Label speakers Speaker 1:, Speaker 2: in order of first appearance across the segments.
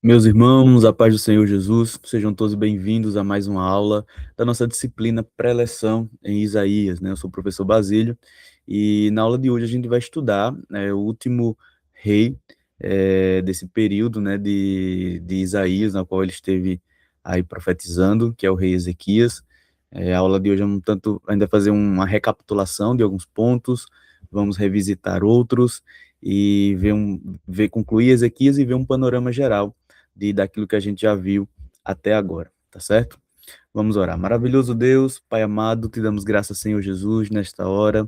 Speaker 1: Meus irmãos, a paz do Senhor Jesus, sejam todos bem-vindos a mais uma aula da nossa disciplina pré-eleção em Isaías, né? Eu sou o professor Basílio e na aula de hoje a gente vai estudar o último rei desse período, né, de Isaías, na qual ele esteve aí profetizando, que é o rei Ezequias. A aula de hoje é um tanto, ainda fazer uma recapitulação de alguns pontos, vamos revisitar outros e ver concluir Ezequias e ver um panorama geral daquilo que a gente já viu até agora, tá certo? Vamos orar. Maravilhoso Deus, Pai amado, te damos graças, Senhor Jesus, nesta hora,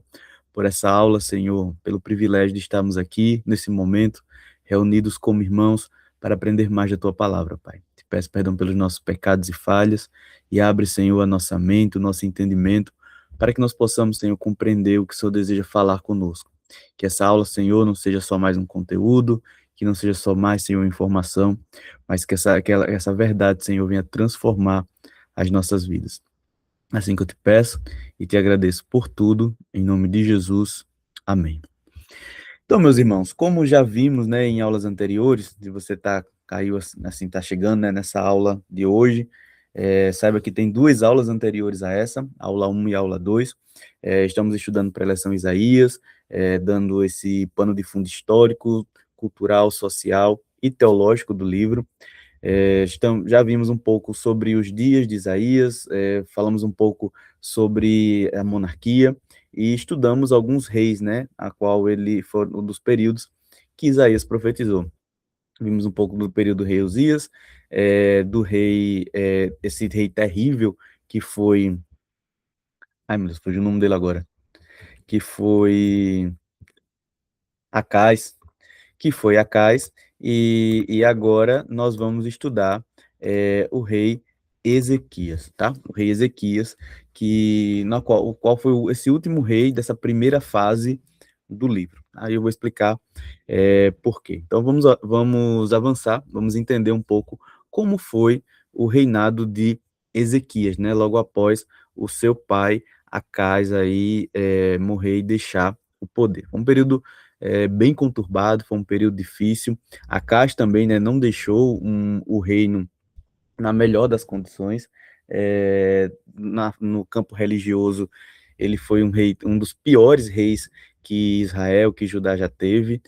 Speaker 1: por essa aula, Senhor, pelo privilégio de estarmos aqui, nesse momento, reunidos como irmãos, para aprender mais da tua palavra, Pai. Te peço perdão pelos nossos pecados e falhas, e abre, Senhor, a nossa mente, o nosso entendimento, para que nós possamos, Senhor, compreender o que o Senhor deseja falar conosco. Que essa aula, Senhor, não seja só mais um conteúdo, que não seja só mais, Senhor, informação, mas que essa verdade, Senhor, venha transformar as nossas vidas. Assim que eu te peço e te agradeço por tudo, em nome de Jesus. Amém. Então, meus irmãos, como já vimos, né, em aulas anteriores, se você caiu assim, tá chegando, né, nessa aula de hoje, saiba que tem duas aulas anteriores a essa, aula 1 e aula 2. Estamos estudando pré-eleção Isaías, dando esse pano de fundo histórico, cultural, social e teológico do livro. Já vimos um pouco sobre os dias de Isaías, falamos um pouco sobre a monarquia e estudamos alguns reis, né, a qual ele foi um dos períodos que Isaías profetizou. Vimos um pouco do período do rei Uzias, do rei, esse rei terrível que foi, ai meu Deus, fugiu o nome dele agora, que foi Acais, e agora nós vamos estudar o rei Ezequias, tá? O rei Ezequias, o qual foi esse último rei dessa primeira fase do livro. Aí eu vou explicar por quê. Então vamos avançar, vamos entender um pouco como foi o reinado de Ezequias, né? Logo após o seu pai Acais aí morrer e deixar o poder. Um período bem conturbado, foi um período difícil. Acais também, né, não deixou o reino na melhor das condições. No campo religioso, ele foi um dos piores reis que Israel, que Judá já teve.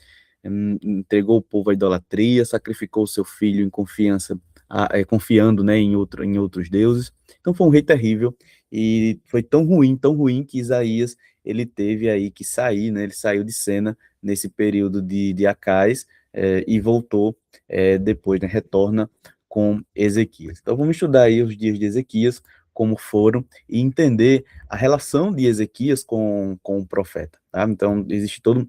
Speaker 1: Entregou o povo à idolatria, sacrificou o seu filho em confiança, confiando, né, em outros deuses. Então foi um rei terrível e foi tão ruim que Isaías ele teve aí que sair, né? Ele saiu de cena nesse período de Acais e voltou depois, né? Retorna com Ezequias. Então vamos estudar aí os dias de Ezequias, como foram, e entender a relação de Ezequias com o profeta. Tá? Então existe toda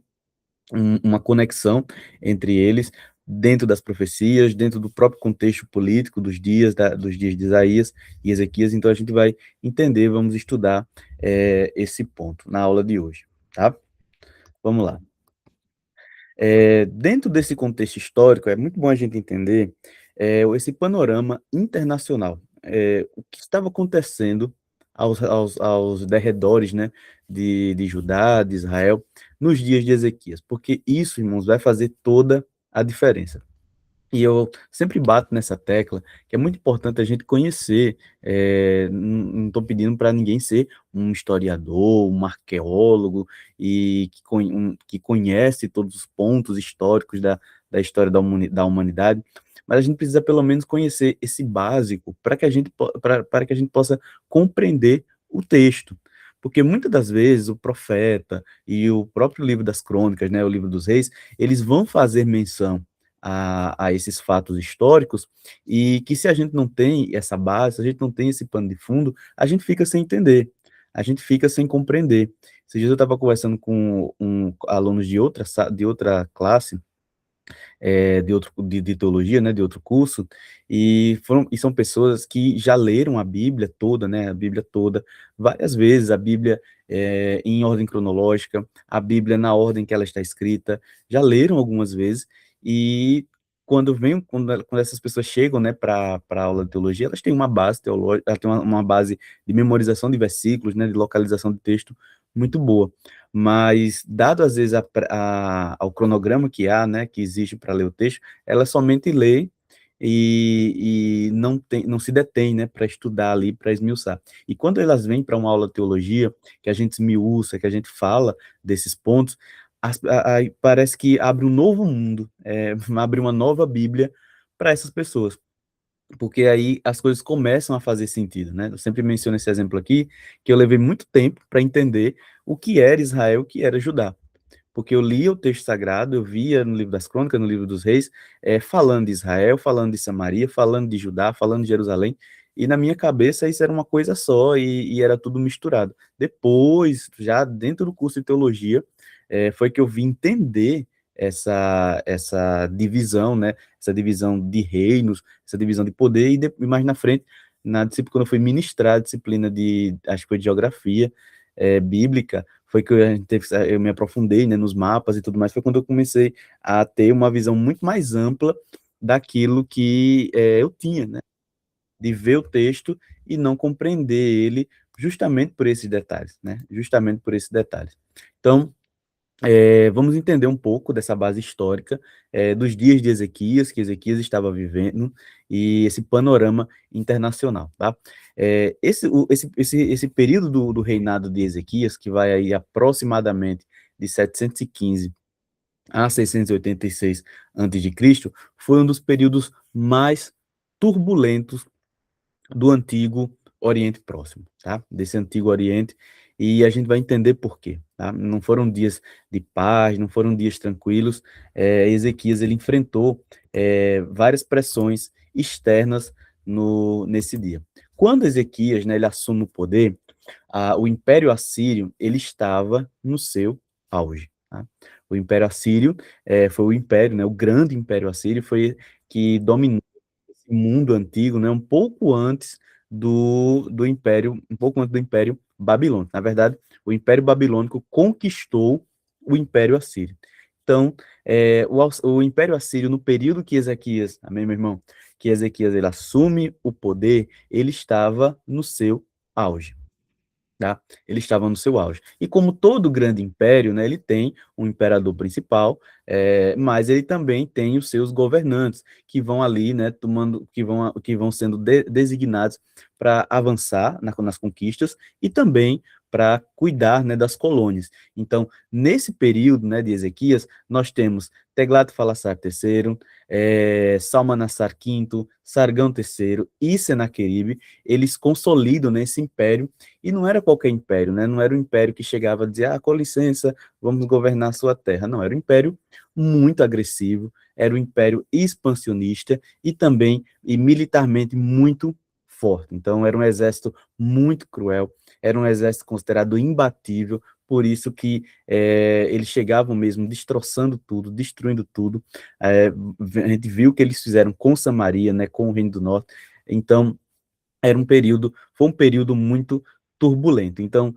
Speaker 1: uma conexão entre eles, dentro das profecias, dentro do próprio contexto político dos dias de Isaías e Ezequias. Então a gente vai entender, vamos estudar esse ponto na aula de hoje. Tá? Vamos lá. Dentro desse contexto histórico, é muito bom a gente entender esse panorama internacional, o que estava acontecendo aos derredores, né, de Judá, de Israel, nos dias de Ezequias, porque isso, irmãos, vai fazer toda a diferença. E eu sempre bato nessa tecla, que é muito importante a gente conhecer, não estou pedindo para ninguém ser um historiador, um arqueólogo, e que conhece todos os pontos históricos da história da humanidade, mas a gente precisa pelo menos conhecer esse básico para que para que a gente possa compreender o texto. Porque muitas das vezes o profeta e o próprio livro das crônicas, né, o livro dos reis, eles vão fazer menção a esses fatos históricos, e que se a gente não tem essa base, se a gente não tem esse pano de fundo, a gente fica sem entender, a gente fica sem compreender. Esses dias eu estava conversando com alunos de outra classe, de teologia, né, de outro curso, e são pessoas que já leram a Bíblia toda, né, a Bíblia toda, várias vezes, a Bíblia em ordem cronológica, a Bíblia na ordem que ela está escrita, já leram algumas vezes, e quando essas pessoas chegam, né, para a aula de teologia, elas têm uma base teológica, elas têm uma base de memorização de versículos, né, de localização de texto muito boa, mas dado às vezes ao cronograma que há, né, que existe para ler o texto, ela somente lê e não se detém, né, para estudar ali, para esmiuçar. E quando elas vêm para uma aula de teologia, que a gente esmiuça, que a gente fala desses pontos, parece que abre um novo mundo, abre uma nova Bíblia para essas pessoas, porque aí as coisas começam a fazer sentido, né? Eu sempre menciono esse exemplo aqui, que eu levei muito tempo para entender o que era Israel, o que era Judá, porque eu lia o texto sagrado, eu via no livro das Crônicas, no livro dos Reis, falando de Israel, falando de Samaria, falando de Judá, falando de Jerusalém, e na minha cabeça isso era uma coisa só e era tudo misturado. Depois, já dentro do curso de teologia, foi que eu vim entender essa divisão, né? Essa divisão de reinos, essa divisão de poder, e mais na frente, na disciplina, quando eu fui ministrar a disciplina de, acho que foi de geografia bíblica, foi que eu me aprofundei, né, nos mapas e tudo mais, foi quando eu comecei a ter uma visão muito mais ampla daquilo que eu tinha, né, de ver o texto e não compreender ele justamente por esses detalhes, né, justamente por esses detalhes. Então, vamos entender um pouco dessa base histórica dos dias de Ezequias, que Ezequias estava vivendo, e esse panorama internacional, tá? Esse período do reinado de Ezequias, que vai aí aproximadamente de 715 a 686 a.C., foi um dos períodos mais turbulentos do antigo Oriente Próximo, tá? Desse antigo Oriente, e a gente vai entender por quê, tá? Não foram dias de paz, não foram dias tranquilos. Ezequias, ele enfrentou várias pressões externas nesse dia. Quando Ezequias, né, ele assume o poder, o Império Assírio, ele estava no seu auge, tá? O Império Assírio foi o império, né, o grande Império Assírio, foi que dominou esse mundo antigo, né, um pouco antes do Império, um pouco antes do Império Babilônico. Na verdade, o Império Babilônico conquistou o Império Assírio. Então, o Império Assírio, no período que Ezequias, amém, meu irmão? Que Ezequias ele assume o poder, ele estava no seu auge. Tá? Ele estava no seu auge. E como todo grande império, né, ele tem um imperador principal, mas ele também tem os seus governantes, que vão ali, né, que vão sendo designados para avançar nas conquistas e também para cuidar, né, das colônias. Então, nesse período, né, de Ezequias, nós temos Teglat-Falasar III, Salmanassar V, Sargão III e Senaqueribe. Eles consolidam, né, esse império, e não era qualquer império, né? Não era um império que chegava a dizer, com licença, vamos governar a sua terra. Não, era um império muito agressivo, era um império expansionista e também e militarmente muito forte. Então, era um exército muito cruel, era um exército considerado imbatível, por isso que eles chegavam mesmo destroçando tudo, destruindo tudo. A gente viu o que eles fizeram com Samaria, né, com o Reino do Norte. Então, foi um período muito turbulento. Então,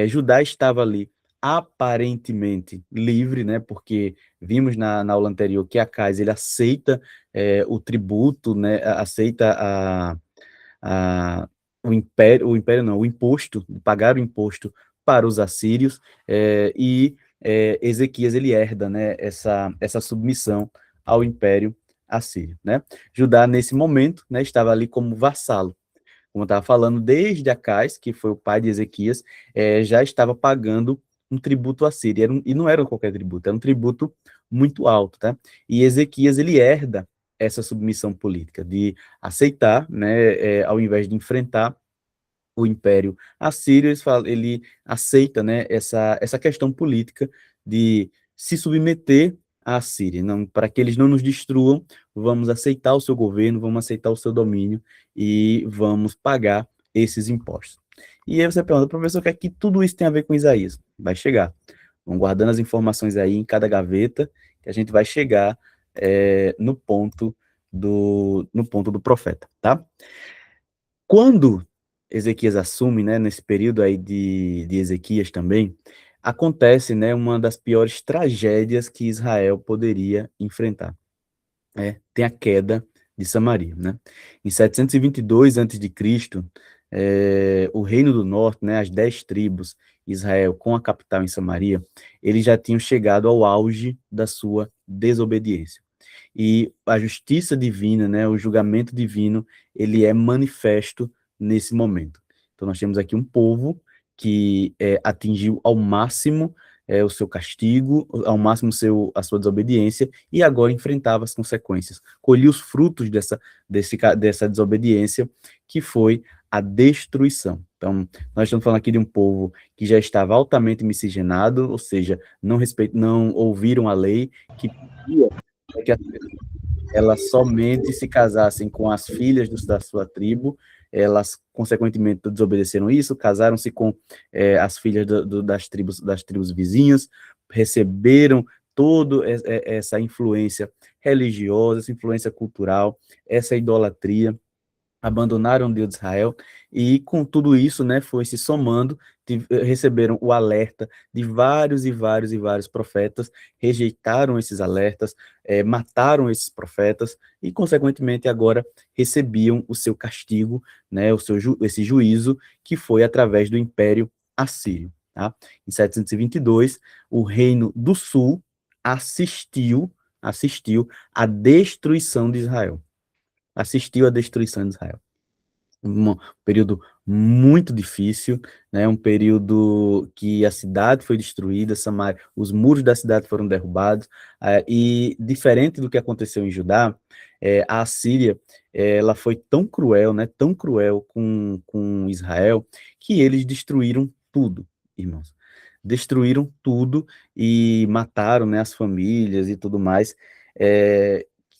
Speaker 1: Judá estava ali aparentemente livre, né? Porque vimos na aula anterior que Acais ele aceita o tributo, né? Aceita a, o império não, o imposto, pagar o imposto para os assírios, e Ezequias ele herda, né? Essa submissão ao império assírio, né? Judá nesse momento, né? Estava ali como vassalo, como eu estava falando, desde Acais, que foi o pai de Ezequias, já estava pagando um tributo assírio, e não era qualquer tributo, era um tributo muito alto, tá? E Ezequias, ele herda essa submissão política, de aceitar, né, ao invés de enfrentar o Império Assírio, ele aceita, né, essa questão política de se submeter à Síria, não, para que eles não nos destruam, vamos aceitar o seu governo, vamos aceitar o seu domínio e vamos pagar esses impostos. E aí você pergunta, professor, o que é que tudo isso tem a ver com Isaías? Vai chegar. Vamos guardando as informações aí em cada gaveta, que a gente vai chegar no ponto do profeta, tá? Quando Ezequias assume, né, nesse período aí de Ezequias também, acontece, né, uma das piores tragédias que Israel poderia enfrentar. Tem a queda de Samaria, né? Em 722 a.C., o Reino do Norte, né, as 10 tribos, Israel com a capital em Samaria, eles já tinham chegado ao auge da sua desobediência. E a justiça divina, né, o julgamento divino, ele é manifesto nesse momento. Então, nós temos aqui um povo que atingiu ao máximo o seu castigo, ao máximo a sua desobediência, e agora enfrentava as consequências. Colhia os frutos dessa desobediência, que foi a destruição. Então, nós estamos falando aqui de um povo que já estava altamente miscigenado, ou seja, não ouviram a lei, que pedia que as pessoas elas somente se casassem com as filhas da sua tribo, elas, consequentemente, desobedeceram isso, casaram-se com as filhas das tribos vizinhas, receberam toda essa influência religiosa, essa influência cultural, essa idolatria, abandonaram o Deus de Israel, e com tudo isso, né, foi se somando, receberam o alerta de vários e vários e vários profetas, rejeitaram esses alertas, mataram esses profetas, e consequentemente agora recebiam o seu castigo, né, esse juízo, que foi através do Império Assírio. Tá? Em 722, o Reino do Sul assistiu à destruição de Israel. Assistiu à destruição de Israel. Um período muito difícil, né? Um período que a cidade foi destruída, Samaria, os muros da cidade foram derrubados, e diferente do que aconteceu em Judá, a Assíria, ela foi tão cruel, né? Tão cruel com Israel, que eles destruíram tudo, irmãos. Destruíram tudo e mataram, né, as famílias e tudo mais,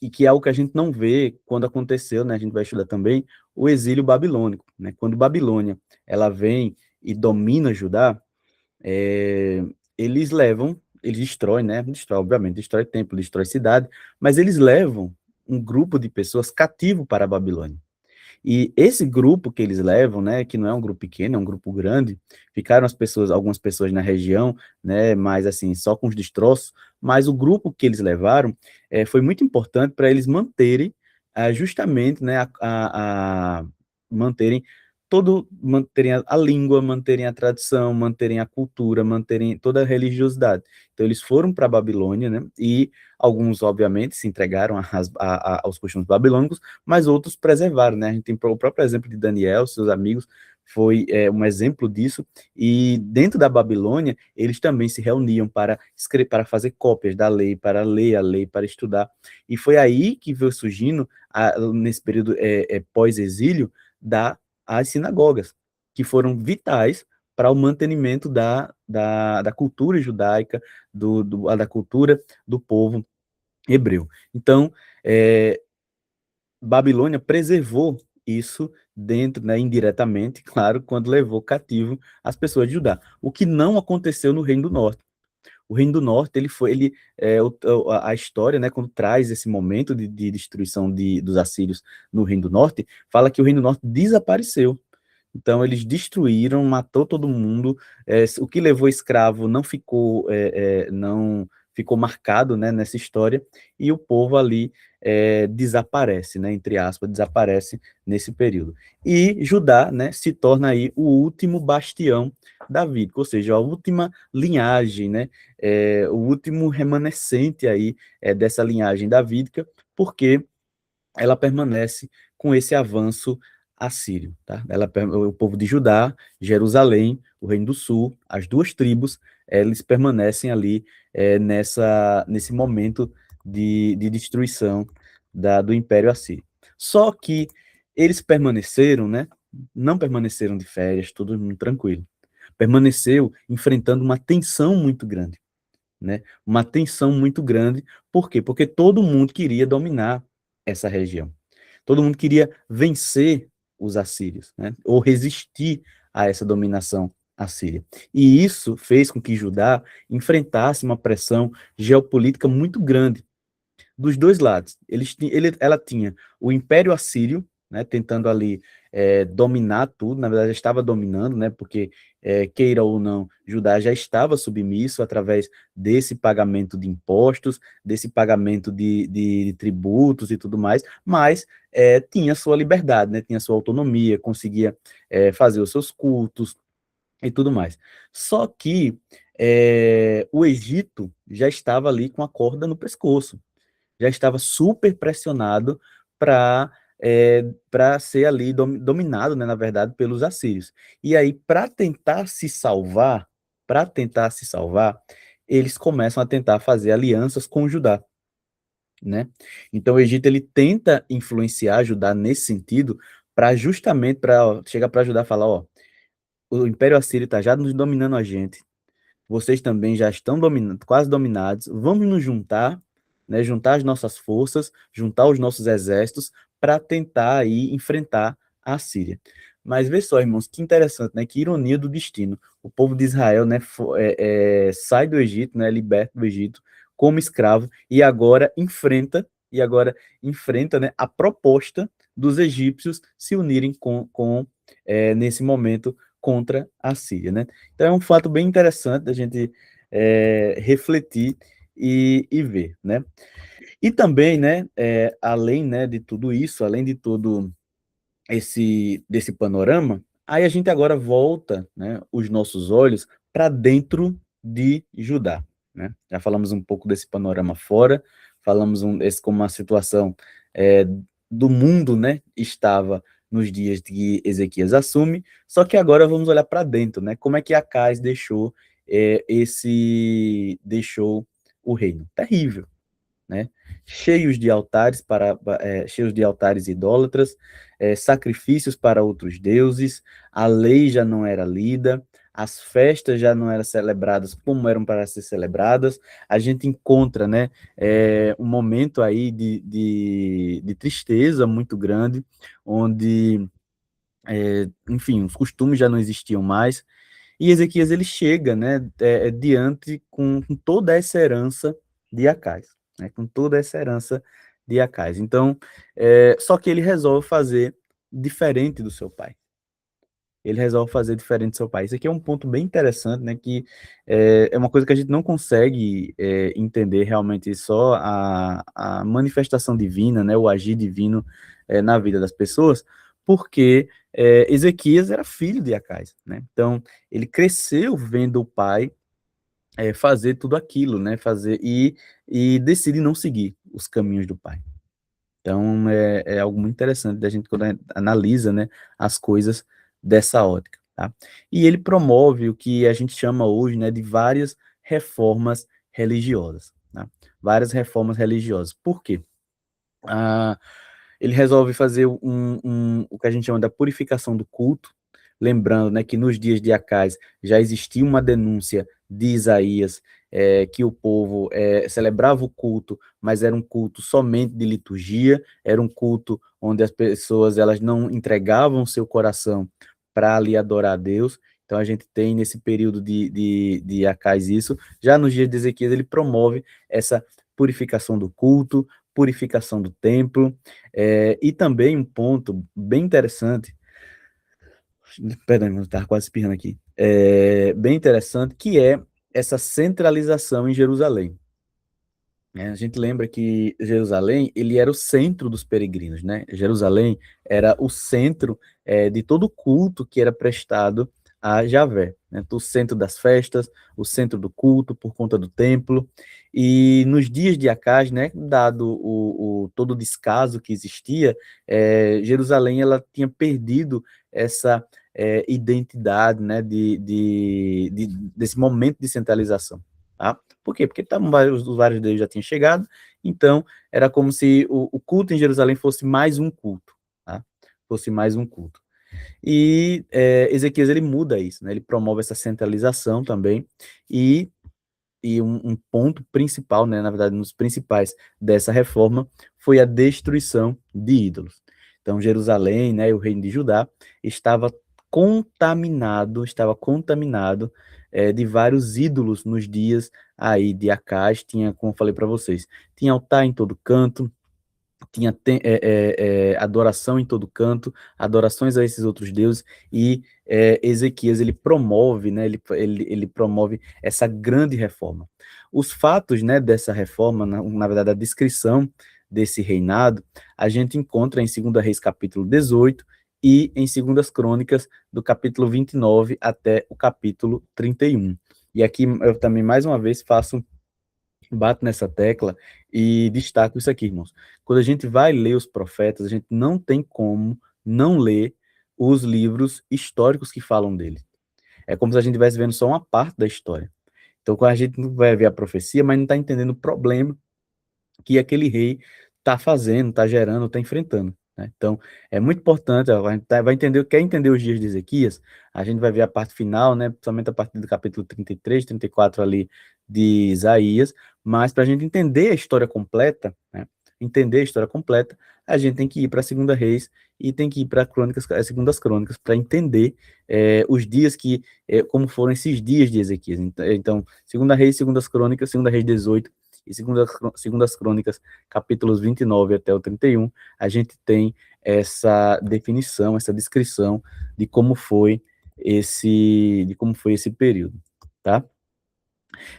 Speaker 1: e que é algo que a gente não vê quando aconteceu, né? A gente vai estudar também o exílio babilônico, né? Quando Babilônia ela vem e domina Judá, é, eles destroem, né? Destrói, obviamente, destrói templo, destrói cidade, mas eles levam um grupo de pessoas cativo para a Babilônia. E esse grupo que eles levam, né, que não é um grupo pequeno, é um grupo grande, ficaram algumas pessoas na região, né, mas assim, só com os destroços, mas o grupo que eles levaram foi muito importante para eles manterem justamente, né, manterem manterem a língua, manterem a tradição, manterem a cultura, manterem toda a religiosidade. Então eles foram para a Babilônia, né, e alguns, obviamente, se entregaram aos costumes babilônicos, mas outros preservaram, né? A gente tem o próprio exemplo de Daniel, seus amigos, foi um exemplo disso, e dentro da Babilônia, eles também se reuniam para escrever, para fazer cópias da lei, para ler a lei, para estudar, e foi aí que veio surgindo, nesse período pós-exílio, as sinagogas, que foram vitais para o mantenimento da cultura judaica, da cultura do povo hebreu. Então, Babilônia preservou isso dentro, né, indiretamente, claro, quando levou cativo as pessoas de Judá. O que não aconteceu no Reino do Norte. O Reino do Norte, a história, né, quando traz esse momento de destruição dos assírios no Reino do Norte, fala que o Reino do Norte desapareceu. Então, eles destruíram, matou todo mundo. O que levou escravo não ficou marcado, né, nessa história, e o povo ali desaparece, né, entre aspas, desaparece nesse período. E Judá, né, se torna aí o último bastião davídico, ou seja, a última linhagem, né, o último remanescente aí dessa linhagem davídica, porque ela permanece com esse avanço assírio, tá? O povo de Judá, Jerusalém, o Reino do Sul, as duas tribos, eles permanecem ali nesse momento de destruição do Império Assírio. Só que eles permaneceram, né? Não permaneceram de férias, tudo muito tranquilo. Permaneceu enfrentando uma tensão muito grande, né? Uma tensão muito grande. Por quê? Porque todo mundo queria dominar essa região. Todo mundo queria vencer os assírios, né? Ou resistir a essa dominação assíria. E isso fez com que Judá enfrentasse uma pressão geopolítica muito grande dos dois lados. Ela tinha o Império Assírio, né, tentando ali dominar tudo, na verdade já estava dominando, né, porque queira ou não, Judá já estava submisso através desse pagamento de impostos, desse pagamento de tributos e tudo mais, mas tinha sua liberdade, né, tinha sua autonomia, conseguia fazer os seus cultos e tudo mais. Só que o Egito já estava ali com a corda no pescoço. já estava super pressionado para ser ali dominado, né, na verdade, pelos assírios. E aí, para tentar se salvar, eles começam a tentar fazer alianças com Judá, né? Então o Egito ele tenta influenciar Judá nesse sentido para justamente para chegar para Judá e falar, ó, o Império Assírio está já nos dominando a gente, vocês também já estão quase dominados, vamos nos juntar, né, juntar as nossas forças, juntar os nossos exércitos para tentar aí enfrentar a Síria. Mas vê só, irmãos, que interessante, né, que ironia do destino. O povo de Israel, né, sai do Egito, né, liberta do Egito como escravo e agora enfrenta, né, a proposta dos egípcios se unirem nesse momento contra a Síria, né? Então é um fato bem interessante da gente refletir e ver, né? E também, né, além, né, de tudo isso, além de todo desse panorama, aí a gente agora volta, né, os nossos olhos para dentro de Judá, né? Já falamos um pouco desse panorama fora, falamos como a situação é, do mundo, né, estava nos dias que Ezequias assume, só que agora vamos olhar para dentro, né? Como é que Acaz deixou o reino? Terrível, né? Cheios de altares idólatras, sacrifícios para outros deuses, a lei já não era lida, as festas já não eram celebradas como eram para ser celebradas. A gente encontra, né, um momento aí de tristeza muito grande, onde, enfim, os costumes já não existiam mais. E Ezequias ele chega, né, diante com toda essa herança de Acais, né, com toda essa herança de Acais. Então, só que ele resolve fazer diferente do seu pai. Ele resolve fazer diferente do seu pai. Isso aqui é um ponto bem interessante, né, que é uma coisa que a gente não consegue entender realmente só a manifestação divina, né, o agir divino na vida das pessoas, porque Ezequias era filho de Acais, né? Então, ele cresceu vendo o pai fazer tudo aquilo, né? E decide não seguir os caminhos do pai. Então, é algo muito interessante da gente quando a gente analisa, né, as coisas dessa ótica, tá? E ele promove o que a gente chama hoje, né, de várias reformas religiosas, tá? Várias reformas religiosas. Por quê? Ah, ele resolve fazer o que a gente chama da purificação do culto, lembrando, né, que nos dias de Acais já existia uma denúncia de Isaías, que o povo celebrava o culto, mas era um culto somente de liturgia, era um culto onde as pessoas elas não entregavam seu coração para ali adorar a Deus. Então a gente tem nesse período de Acais isso. Já nos dias de Ezequias ele promove essa purificação do culto, purificação do templo, e também um ponto bem interessante, perdão, eu estava quase espirrando aqui, bem interessante, que é essa centralização em Jerusalém. A gente lembra que Jerusalém, ele era o centro dos peregrinos, né? Jerusalém era o centro de todo o culto que era prestado a Javé, né? O centro das festas, o centro do culto por conta do templo. E nos dias de Acaz, né, dado todo o descaso que existia, Jerusalém ela tinha perdido essa identidade, né, desse momento de centralização, tá? Por quê? Porque os vários deles já tinham chegado, então era como se o culto em Jerusalém fosse mais um culto, tá? Fosse mais um culto. E Ezequias ele muda isso, né? Ele promove essa centralização também, e um ponto principal, né, na verdade, um dos principais dessa reforma foi a destruição de ídolos. Então, Jerusalém, né, o reino de Judá, estava contaminado de vários ídolos nos dias aí de Acaz. Tinha, como eu falei para vocês, tinha altar em todo canto, tinha adoração em todo canto, adorações a esses outros deuses, e Ezequias ele promove, né, ele promove essa grande reforma. Os fatos, né, dessa reforma, na verdade, a descrição desse reinado, a gente encontra em 2 Reis capítulo 18 e em 2 Crônicas, do capítulo 29 até o capítulo 31. E aqui eu também, mais uma vez, faço bato nessa tecla e destaco isso aqui, irmãos. Quando a gente vai ler os profetas, a gente não tem como não ler os livros históricos que falam dele. É como se a gente estivesse vendo só uma parte da história. Então, quando a gente não vai ver a profecia, mas não está entendendo o problema que aquele rei está fazendo, está gerando, está enfrentando. Né? Então, é muito importante, ó, a gente vai entender, quer entender os dias de Ezequias, a gente vai ver a parte final, né, principalmente a partir do capítulo 33, 34 ali de Isaías, mas para a gente entender a história completa, né, entender a história completa, a gente tem que ir para a Segunda Reis e tem que ir para Crônicas, Segundas Crônicas, para entender os dias que, como foram esses dias de Ezequias. Então, Segunda Reis, Segundas Crônicas, Segunda Reis 18, e segundas Crônicas, capítulos 29 até o 31, a gente tem essa definição, essa descrição de como foi esse período, tá?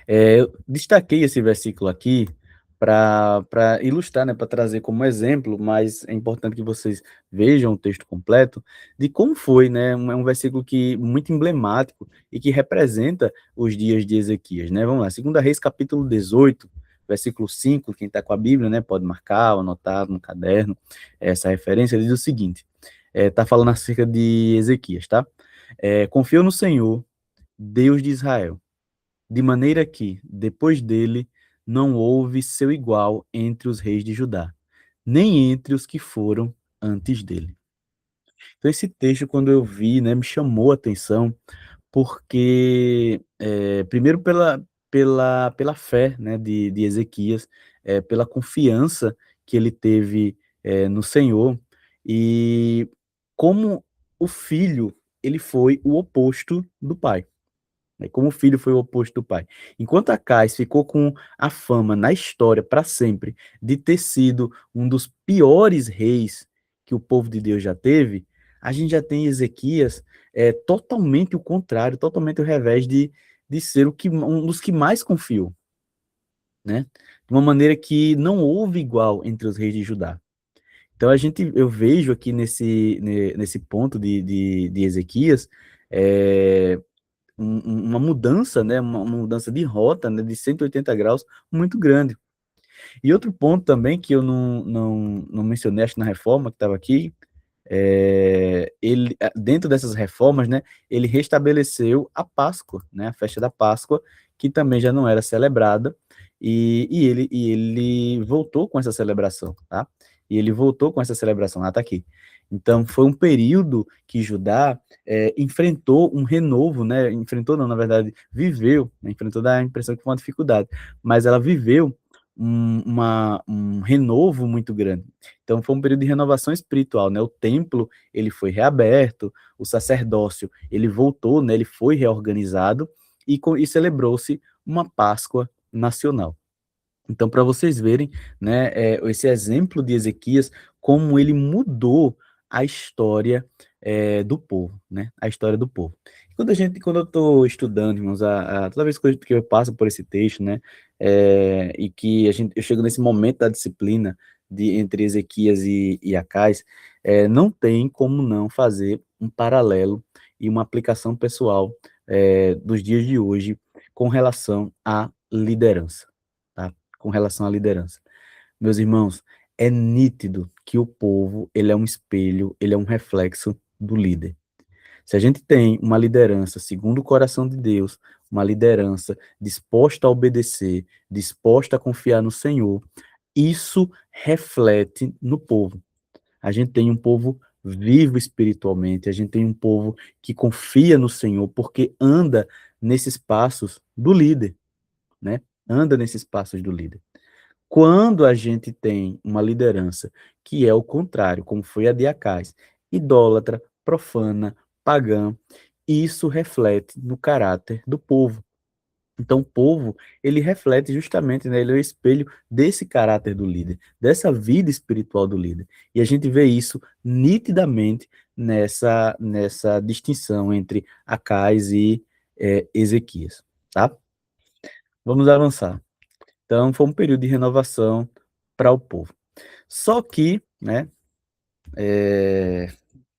Speaker 1: Eu destaquei esse versículo aqui para ilustrar, né, para trazer como exemplo, mas é importante que vocês vejam o texto completo de como foi, né, um versículo que muito emblemático e que representa os dias de Ezequias, né? Vamos lá, 2 Reis capítulo 18, versículo 5, quem está com a Bíblia, né, pode marcar ou anotar no caderno essa referência, ele diz o seguinte, está falando acerca de Ezequias, tá? Confiou no Senhor, Deus de Israel, de maneira que, depois dele, não houve seu igual entre os reis de Judá, nem entre os que foram antes dele. Então, esse texto, quando eu vi, né, me chamou a atenção, porque, primeiro, pela fé, né, de Ezequias, pela confiança que ele teve no Senhor, e como o filho, ele foi o oposto do pai. Né, como o filho foi o oposto do pai. Enquanto Acais ficou com a fama na história para sempre de ter sido um dos piores reis que o povo de Deus já teve, a gente já tem Ezequias totalmente o contrário, totalmente o revés de ser um dos que mais confiou, né? De uma maneira que não houve igual entre os reis de Judá. Então eu vejo aqui nesse ponto de Ezequias, é, uma mudança, né, uma mudança de rota, né, de 180 graus muito grande. E outro ponto também que eu não mencionei, acho, na reforma que estava aqui, ele, dentro dessas reformas, né, ele restabeleceu a Páscoa, né, a festa da Páscoa, que também já não era celebrada, e ele voltou com essa celebração, tá? E ele voltou com essa celebração, tá aqui. Então, foi um período que Judá enfrentou um renovo, né? Enfrentou, não, na verdade, viveu, né? Enfrentou, dá a impressão que foi uma dificuldade, mas ela viveu um renovo muito grande. Então foi um período de renovação espiritual, né? O templo, ele foi reaberto, o sacerdócio, ele voltou, né? Ele foi reorganizado e celebrou-se uma Páscoa nacional. Então, para vocês verem, né, esse exemplo de Ezequias, como ele mudou a história do povo, né? A história do povo. Quando eu estou estudando, irmãos, toda vez que eu passo por esse texto, né, e que eu chego nesse momento da disciplina entre Ezequias e Acais, não tem como não fazer um paralelo e uma aplicação pessoal dos dias de hoje com relação à liderança, tá? Com relação à liderança. Meus irmãos, é nítido que o povo, ele é um espelho, ele é um reflexo do líder. Se a gente tem uma liderança segundo o coração de Deus, uma liderança disposta a obedecer, disposta a confiar no Senhor, isso reflete no povo. A gente tem um povo vivo espiritualmente, a gente tem um povo que confia no Senhor porque anda nesses passos do líder, né? Anda nesses passos do líder. Quando a gente tem uma liderança que é o contrário, como foi a de Acais, idólatra, profana, pagã, isso reflete no caráter do povo. Então, o povo, ele reflete justamente, né, ele é o espelho desse caráter do líder, dessa vida espiritual do líder. E a gente vê isso nitidamente nessa distinção entre Acais e Ezequias, tá? Vamos avançar. Então, foi um período de renovação para o povo. Só que, né,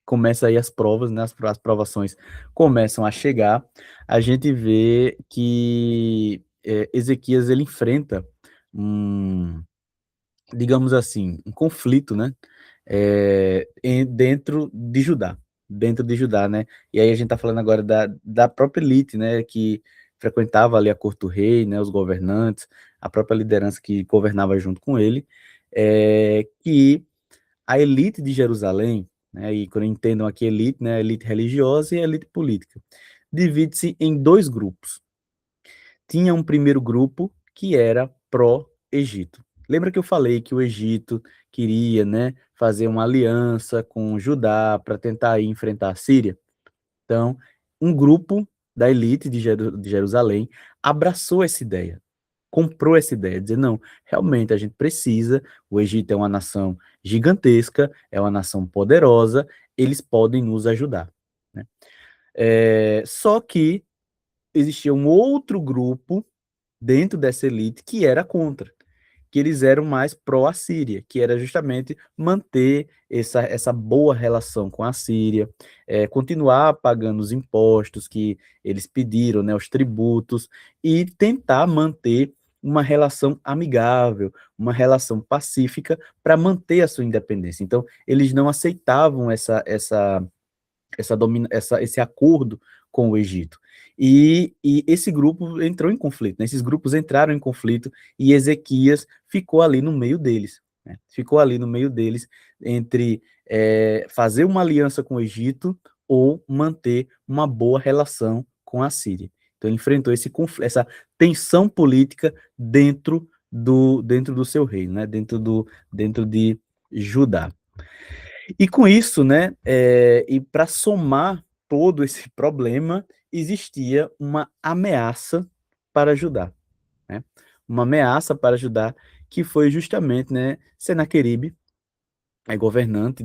Speaker 1: começa aí as provas, né, as provações começam a chegar, a gente vê que Ezequias, ele enfrenta um, digamos assim, um conflito, né, dentro de Judá, né, e aí a gente está falando agora da própria elite, né, que frequentava ali a corte do rei, né, os governantes, a própria liderança que governava junto com ele, que a elite de Jerusalém, né, e quando entendam aqui elite, né, a elite religiosa e a elite política, divide-se em dois grupos. Tinha um primeiro grupo que era pró-Egito. Lembra que eu falei que o Egito queria, né, fazer uma aliança com Judá para tentar ir enfrentar a Síria? Então, um grupo da elite de Jerusalém abraçou essa ideia, comprou essa ideia, dizer, não, realmente a gente precisa, o Egito é uma nação gigantesca, é uma nação poderosa, eles podem nos ajudar, né? Só que existia um outro grupo dentro dessa elite que era contra, que eles eram mais pró-Assíria, que era justamente manter essa boa relação com a Síria, continuar pagando os impostos que eles pediram, né, os tributos, e tentar manter uma relação amigável, uma relação pacífica para manter a sua independência. Então, eles não aceitavam esse acordo com o Egito. E esse grupo entrou em conflito, né? Esses grupos entraram em conflito e Ezequias ficou ali no meio deles, né? Ficou ali no meio deles entre fazer uma aliança com o Egito ou manter uma boa relação com a Síria. Então ele enfrentou essa tensão política dentro do seu reino, né? Dentro de Judá. E com isso, né, e para somar todo esse problema, existia uma ameaça para Judá, né? Uma ameaça para Judá que foi justamente, né, Senaqueribe, governante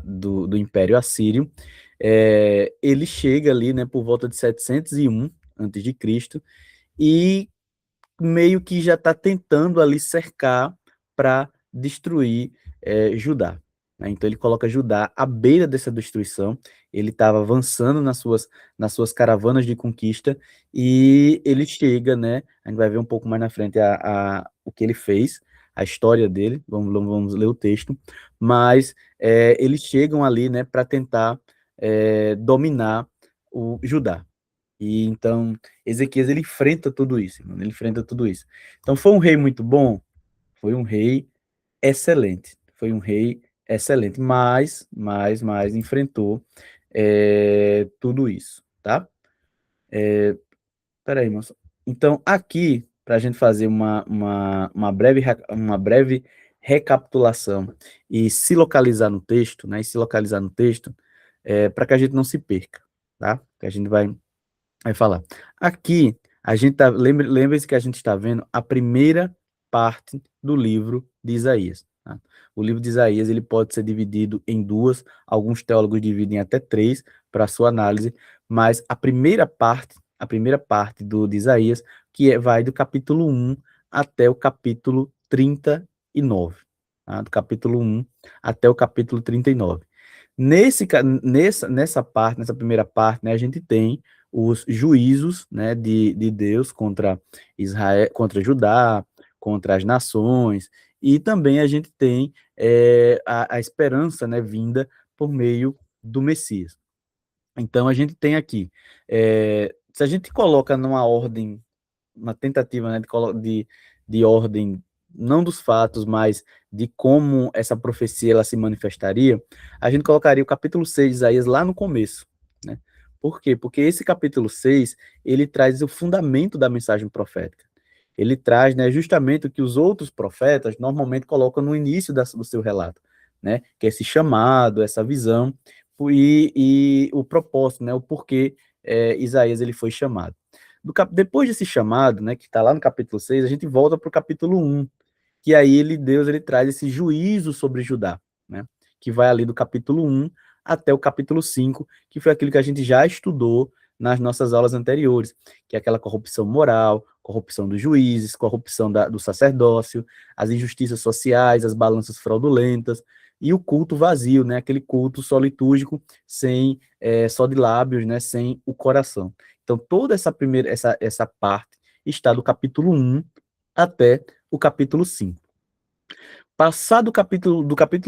Speaker 1: do Império Assírio. Ele chega ali, né, por volta de 701 antes de Cristo e meio que já está tentando ali cercar para destruir Judá, né? Então ele coloca Judá à beira dessa destruição, ele estava avançando nas suas caravanas de conquista, e ele chega, né? A gente vai ver um pouco mais na frente o que ele fez, a história dele, vamos ler o texto, mas eles chegam ali, né, para tentar dominar o Judá. E então, Ezequias, ele enfrenta tudo isso, mano, ele enfrenta tudo isso. Então, foi um rei muito bom? Foi um rei excelente. Foi um rei excelente, mas enfrentou tudo isso, tá? Peraí, moça. Então, aqui, para a gente fazer uma breve recapitulação e se localizar no texto, né? E se localizar no texto, para que a gente não se perca, tá? Que a gente vai falar. Aqui, a gente tá, lembre-se que a gente está vendo a primeira parte do livro de Isaías, tá? O livro de Isaías, ele pode ser dividido em duas, alguns teólogos dividem até três para sua análise, mas a primeira parte de Isaías, vai do capítulo 1 até o capítulo 39, tá? Do capítulo 1 até o capítulo 39. Nessa primeira parte, né, a gente tem os juízos, né, de Deus contra Israel, contra Judá, contra as nações, e também a gente tem a esperança, né, vinda por meio do Messias. Então a gente tem aqui, se a gente coloca numa ordem, uma tentativa, né, de ordem, não dos fatos, mas de como essa profecia ela se manifestaria, a gente colocaria o capítulo 6 de Isaías lá no começo, né? Por quê? Porque esse capítulo 6 ele traz o fundamento da mensagem profética. Ele traz, né, justamente o que os outros profetas normalmente colocam no início do seu relato, né? Que é esse chamado, essa visão, e o propósito, né? O porquê Isaías ele foi chamado. Depois desse chamado, né, que está lá no capítulo 6, a gente volta para o capítulo 1, que aí Deus ele traz esse juízo sobre Judá, né, que vai ali do capítulo 1 até o capítulo 5, que foi aquilo que a gente já estudou nas nossas aulas anteriores, que é aquela corrupção moral, corrupção dos juízes, corrupção do sacerdócio, as injustiças sociais, as balanças fraudulentas, e o culto vazio, né, aquele culto só litúrgico, sem, só de lábios, né, sem o coração. Então, toda essa parte está do capítulo 1 até o capítulo 5. Passado do capítulo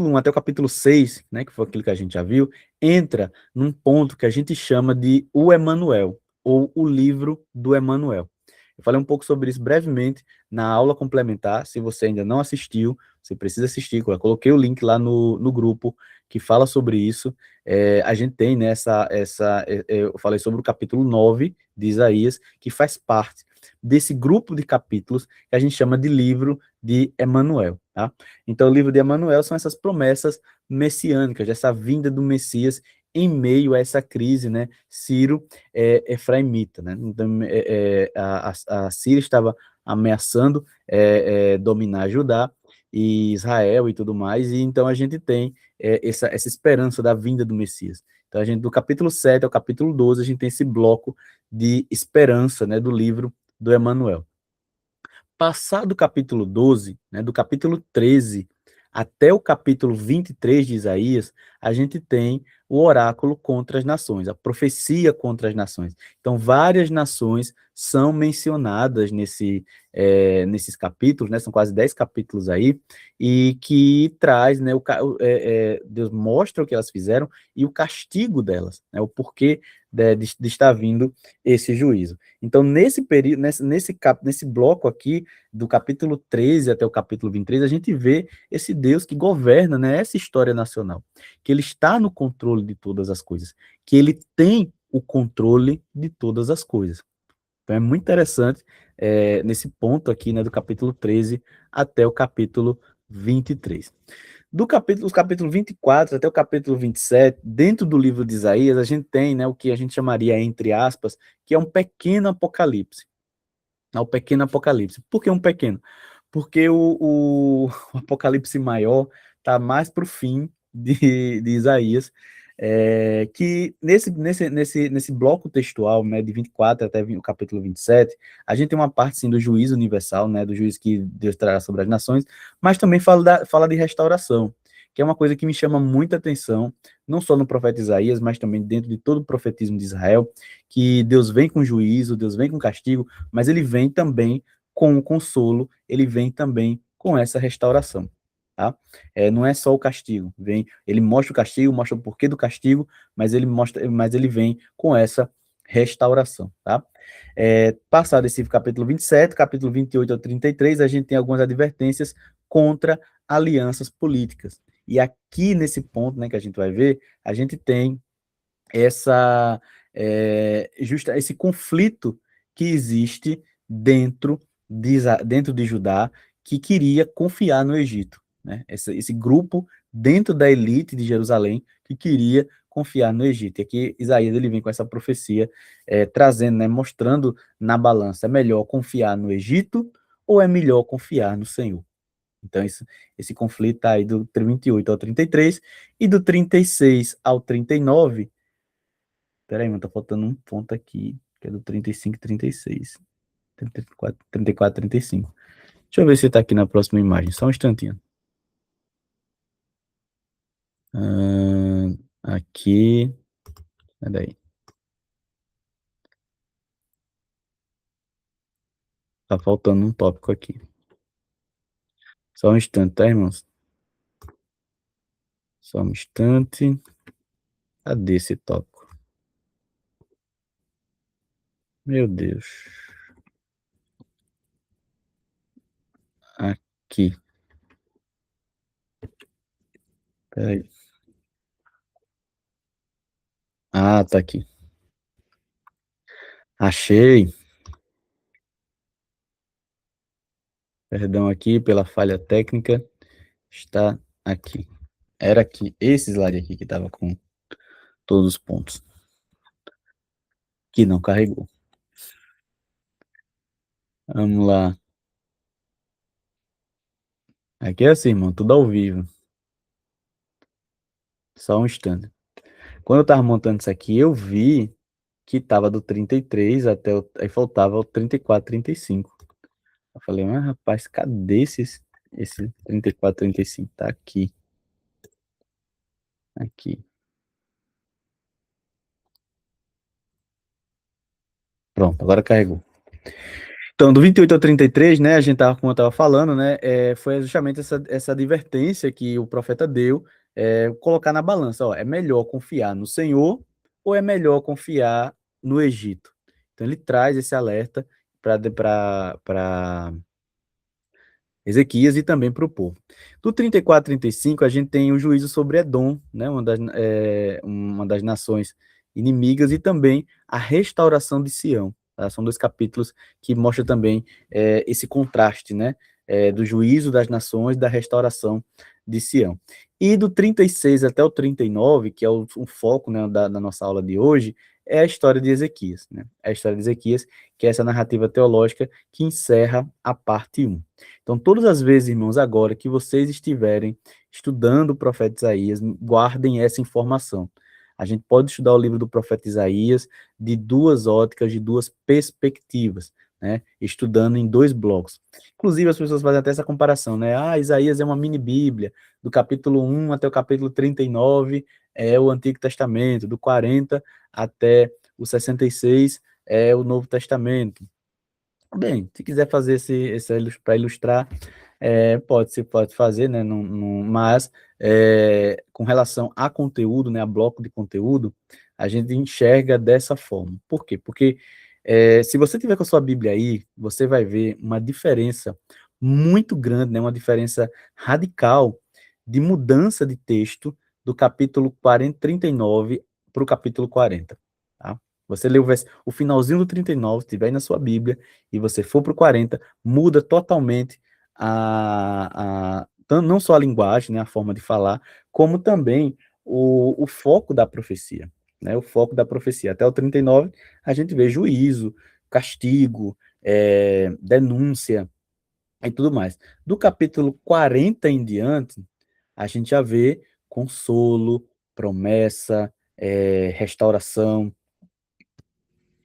Speaker 1: 1 até o capítulo 6, né, que foi aquilo que a gente já viu, entra num ponto que a gente chama de o Emanuel, ou o livro do Emanuel. Eu falei um pouco sobre isso brevemente na aula complementar. Se você ainda não assistiu, você precisa assistir. Eu coloquei o link lá no grupo que fala sobre isso. A gente tem, né, eu falei sobre o capítulo 9 de Isaías, que faz parte desse grupo de capítulos que a gente chama de livro de Emanuel, tá? Então, o livro de Emanuel são essas promessas messiânicas, dessa vinda do Messias em meio a essa crise, né, Ciro-efraimita, né? Então, a Síria estava ameaçando dominar Judá e Israel e tudo mais, e então a gente tem essa esperança da vinda do Messias. Então, a gente, do capítulo 7 ao capítulo 12, a gente tem esse bloco de esperança, né, do livro do Emanuel. Passado o capítulo 12, né, do capítulo 13 até o capítulo 23 de Isaías, a gente tem o oráculo contra as nações, a profecia contra as nações. Então, várias nações são mencionadas nesses capítulos, né, são quase 10 capítulos aí, e que traz, né, Deus mostra o que elas fizeram e o castigo delas, né, o porquê de estar vindo esse juízo. Então, nesse período, nesse bloco aqui, do capítulo 13 até o capítulo 23, a gente vê esse Deus que governa, né, essa história nacional, que ele está no controle de todas as coisas, que ele tem o controle de todas as coisas. Então, é muito interessante nesse ponto aqui, né, do capítulo 13 até o capítulo 23. Os capítulos 24 até o capítulo 27, dentro do livro de Isaías, a gente tem, né, o que a gente chamaria, entre aspas, que é um pequeno apocalipse. É o pequeno apocalipse. Por que um pequeno? Porque o apocalipse maior está mais para o fim de Isaías, que nesse bloco textual, né, de 24 até o capítulo 27, a gente tem uma parte, sim, do juízo universal, né, do juízo que Deus trará sobre as nações, mas também fala de restauração, que é uma coisa que me chama muita atenção, não só no profeta Isaías, mas também dentro de todo o profetismo de Israel, que Deus vem com juízo, Deus vem com castigo, mas ele vem também com o consolo, ele vem também com essa restauração. Tá? Não é só o castigo, ele mostra o castigo, mostra o porquê do castigo, mas ele vem com essa restauração. Tá? Passado esse capítulo 27, capítulo 28 ao 33, a gente tem algumas advertências contra alianças políticas. E aqui nesse ponto, né, que a gente vai ver, a gente tem esse conflito que existe dentro de Judá, que queria confiar no Egito, né? Esse grupo dentro da elite de Jerusalém que queria confiar no Egito. E aqui Isaías ele vem com essa profecia, trazendo, né, mostrando na balança, é melhor confiar no Egito ou é melhor confiar no Senhor? Então, esse conflito está aí do 28 ao 33, e do 36 ao 39. Peraí, mano, tá faltando um ponto aqui, que é do 35 e 36. 34, 35. Deixa eu ver se tá aqui na próxima imagem, só um instantinho. Aqui. Peraí. Tá faltando um tópico aqui. Só um instante, tá, irmãos? Só um instante. Cadê esse tópico? Meu Deus. Aqui. Peraí. Ah, tá aqui. Achei. Perdão aqui pela falha técnica. Está aqui. Era aqui. Esse slide aqui que tava com todos os pontos. Que não carregou. Vamos lá. Aqui é assim, irmão, tudo ao vivo. Só um instante. Quando eu tava montando isso aqui, eu vi que tava do 33 até aí faltava o 34, 35. Eu falei, mas rapaz, cadê esse 34, 35? Tá aqui. Aqui. Pronto, agora carregou. Então, do 28 ao 33, né, a gente tava, como eu estava falando, né, foi justamente essa advertência que o profeta deu, colocar na balança, ó, é melhor confiar no Senhor ou é melhor confiar no Egito? Então, ele traz esse alerta para Ezequias e também para o povo. Do 34 a 35, a gente tem o juízo sobre Edom, né, uma das nações inimigas, e também a restauração de Sião. Tá? São dois capítulos que mostram também esse contraste, né, do juízo das nações, da restauração de Sião. E do 36 até o 39, que é o foco, né, da nossa aula de hoje, é a história de Ezequias. Né? É a história de Ezequias, que é essa narrativa teológica que encerra a parte 1. Então, todas as vezes, irmãos, agora que vocês estiverem estudando o profeta Isaías, guardem essa informação. A gente pode estudar o livro do profeta Isaías de duas óticas, de duas perspectivas, né? Estudando em dois blocos. Inclusive, as pessoas fazem até essa comparação, né? Ah, Isaías é uma mini Bíblia, do capítulo 1 até o capítulo 39 é o Antigo Testamento, do 40 até o 66 é o Novo Testamento. Bem, se quiser fazer esse para ilustrar, pode fazer, né? Mas com relação a conteúdo, né, a bloco de conteúdo, a gente enxerga dessa forma. Por quê? Porque se você tiver com a sua Bíblia aí, você vai ver uma diferença muito grande, né, uma diferença radical de mudança de texto do capítulo 40, 39 para o capítulo 40. Tá? Você lê o finalzinho do 39, se tiver aí na sua Bíblia, e você for para o 40, muda totalmente não só a linguagem, né, a forma de falar, como também o foco da profecia. Né, o foco da profecia. Até o 39, a gente vê juízo, castigo, denúncia e tudo mais. Do capítulo 40 em diante, a gente já vê consolo, promessa, restauração,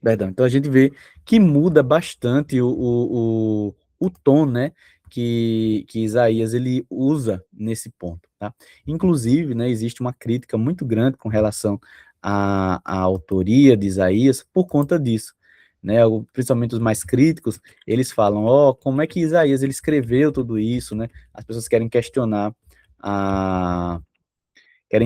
Speaker 1: perdão. Então a gente vê que muda bastante o tom, né, que Isaías ele usa nesse ponto, tá? Inclusive, né, existe uma crítica muito grande com relação à autoria de Isaías por conta disso, né? Principalmente os mais críticos, eles falam, ó, como é que Isaías ele escreveu tudo isso, né? As pessoas a querem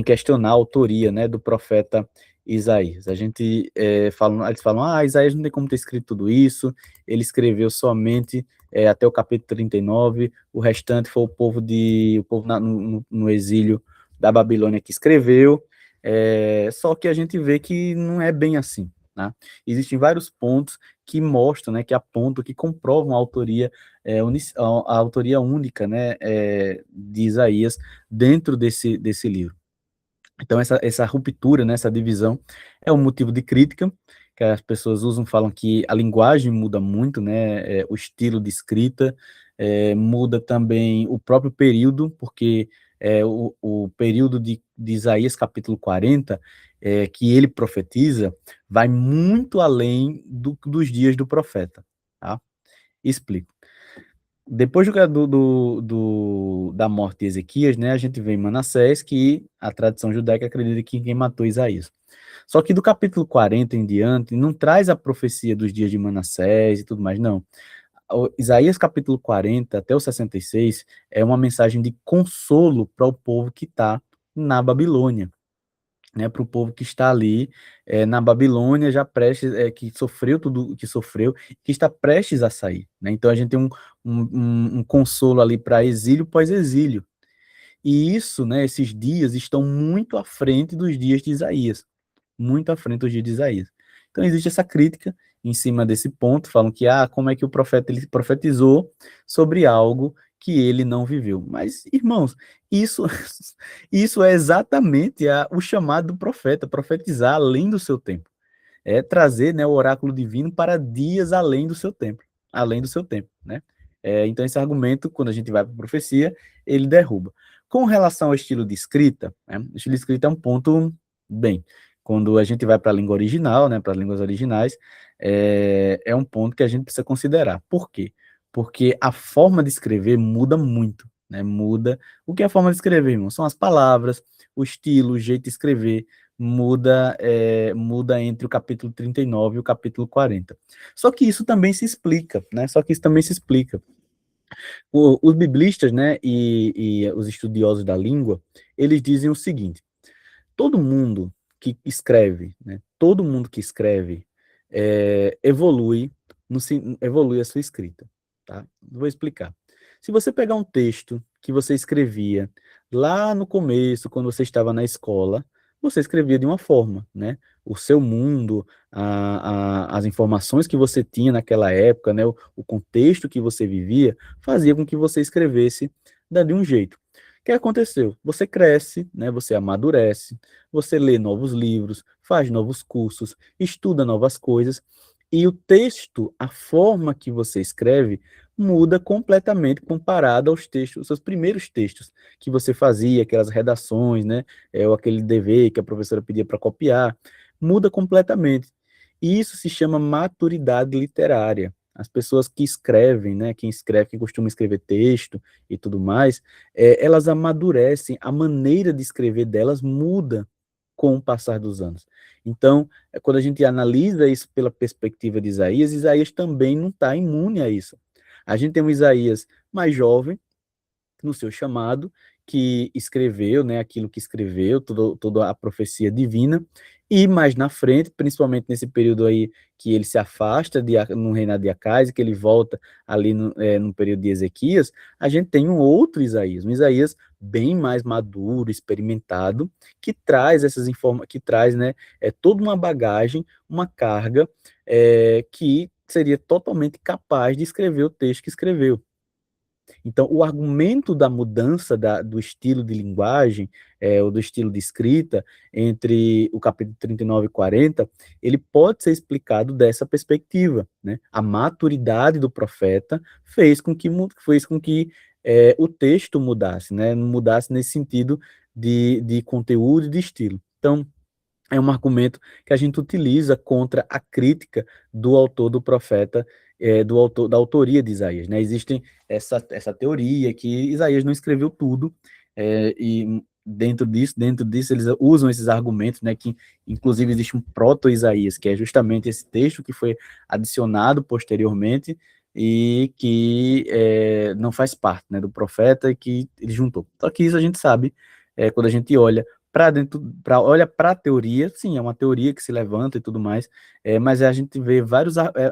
Speaker 1: questionar a autoria, né, do profeta Isaías. A gente eles falam, Isaías não tem como ter escrito tudo isso, ele escreveu somente até o capítulo 39, o restante foi o povo no exílio da Babilônia que escreveu, só que a gente vê que não é bem assim. Né? Existem vários pontos que mostram, né, que apontam, que comprovam a autoria única, né, de Isaías dentro desse livro. Então, essa ruptura, né, essa divisão, é um motivo de crítica, que as pessoas usam, falam que a linguagem muda muito, né, o estilo de escrita, muda também o próprio período, porque o período de Isaías capítulo 40, que ele profetiza, vai muito além dos dias do profeta. Tá? Explico. Depois da morte de Ezequias, né, a gente vê em Manassés que a tradição judaica acredita que quem matou Isaías. Só que do capítulo 40 em diante, não traz a profecia dos dias de Manassés e tudo mais, não. Isaías capítulo 40 até o 66 é uma mensagem de consolo para o povo que está na Babilônia, né, para o povo que está ali na Babilônia, já prestes, que sofreu tudo o que sofreu, que está prestes a sair. Né? Então a gente tem um consolo ali para exílio pós-exílio. E isso, né, esses dias estão muito à frente dos dias de Isaías, muito à frente dos dias de Isaías. Então existe essa crítica em cima desse ponto, falam que como é que o profeta ele profetizou sobre algo que ele não viveu. Mas, irmãos, isso isso é exatamente o chamado do profeta, profetizar além do seu tempo. É trazer, né, o oráculo divino para dias além do seu tempo, né? Então esse argumento, quando a gente vai para a profecia, ele derruba. Com relação ao estilo de escrita, né, o estilo de escrita é um ponto, bem, quando a gente vai para a língua original, né, para as línguas originais, é um ponto que a gente precisa considerar. Por quê? Porque a forma de escrever muda muito, né? Muda. O que é a forma de escrever, irmão? São as palavras, o estilo, o jeito de escrever. muda entre o capítulo 39 e o capítulo 40. Só que isso também se explica, né? Só que isso também se explica. Os biblistas, né, e os estudiosos da língua, eles dizem o seguinte: todo mundo que escreve, né, todo mundo que escreve evolui, evolui a sua escrita, tá? Vou explicar. Se você pegar um texto que você escrevia lá no começo, quando você estava na escola, você escrevia de uma forma, né? O seu mundo, as informações que você tinha naquela época, né? O contexto que você vivia, fazia com que você escrevesse de um jeito. O que aconteceu? Você cresce, né? Você amadurece, você lê novos livros, faz novos cursos, estuda novas coisas, e o texto, a forma que você escreve, muda completamente comparado aos textos, os seus primeiros textos que você fazia, aquelas redações, né? Ou aquele dever que a professora pedia para copiar, muda completamente. E isso se chama maturidade literária. As pessoas que escrevem, né, quem escreve, quem costuma escrever texto e tudo mais, elas amadurecem, a maneira de escrever delas muda com o passar dos anos. Então, quando a gente analisa isso pela perspectiva de Isaías, Isaías também não está imune a isso. A gente tem um Isaías mais jovem, no seu chamado, que escreveu, né, aquilo que escreveu, toda a profecia divina, e mais na frente, principalmente nesse período aí que ele se afasta no reinado de Acais, que ele volta ali no período de Ezequias, a gente tem um outro Isaías, um Isaías bem mais maduro, experimentado, que traz essas informações, que traz, né, toda uma bagagem, uma carga que seria totalmente capaz de escrever o texto que escreveu. Então, o argumento da mudança do estilo de linguagem, ou do estilo de escrita, entre o capítulo 39 e 40, ele pode ser explicado dessa perspectiva, né? A maturidade do profeta fez com que o texto mudasse, né? Mudasse nesse sentido de conteúdo e de estilo. Então, é um argumento que a gente utiliza contra a crítica do autor do profeta, do autor, da autoria de Isaías, né? Existe essa teoria que Isaías não escreveu tudo, e dentro disso eles usam esses argumentos, né? Que inclusive existe um proto-Isaías, que é justamente esse texto que foi adicionado posteriormente e que não faz parte, né, do profeta e que ele juntou. Só que isso a gente sabe quando a gente olha para dentro, olha para a teoria, sim, é uma teoria que se levanta e tudo mais, mas a gente vê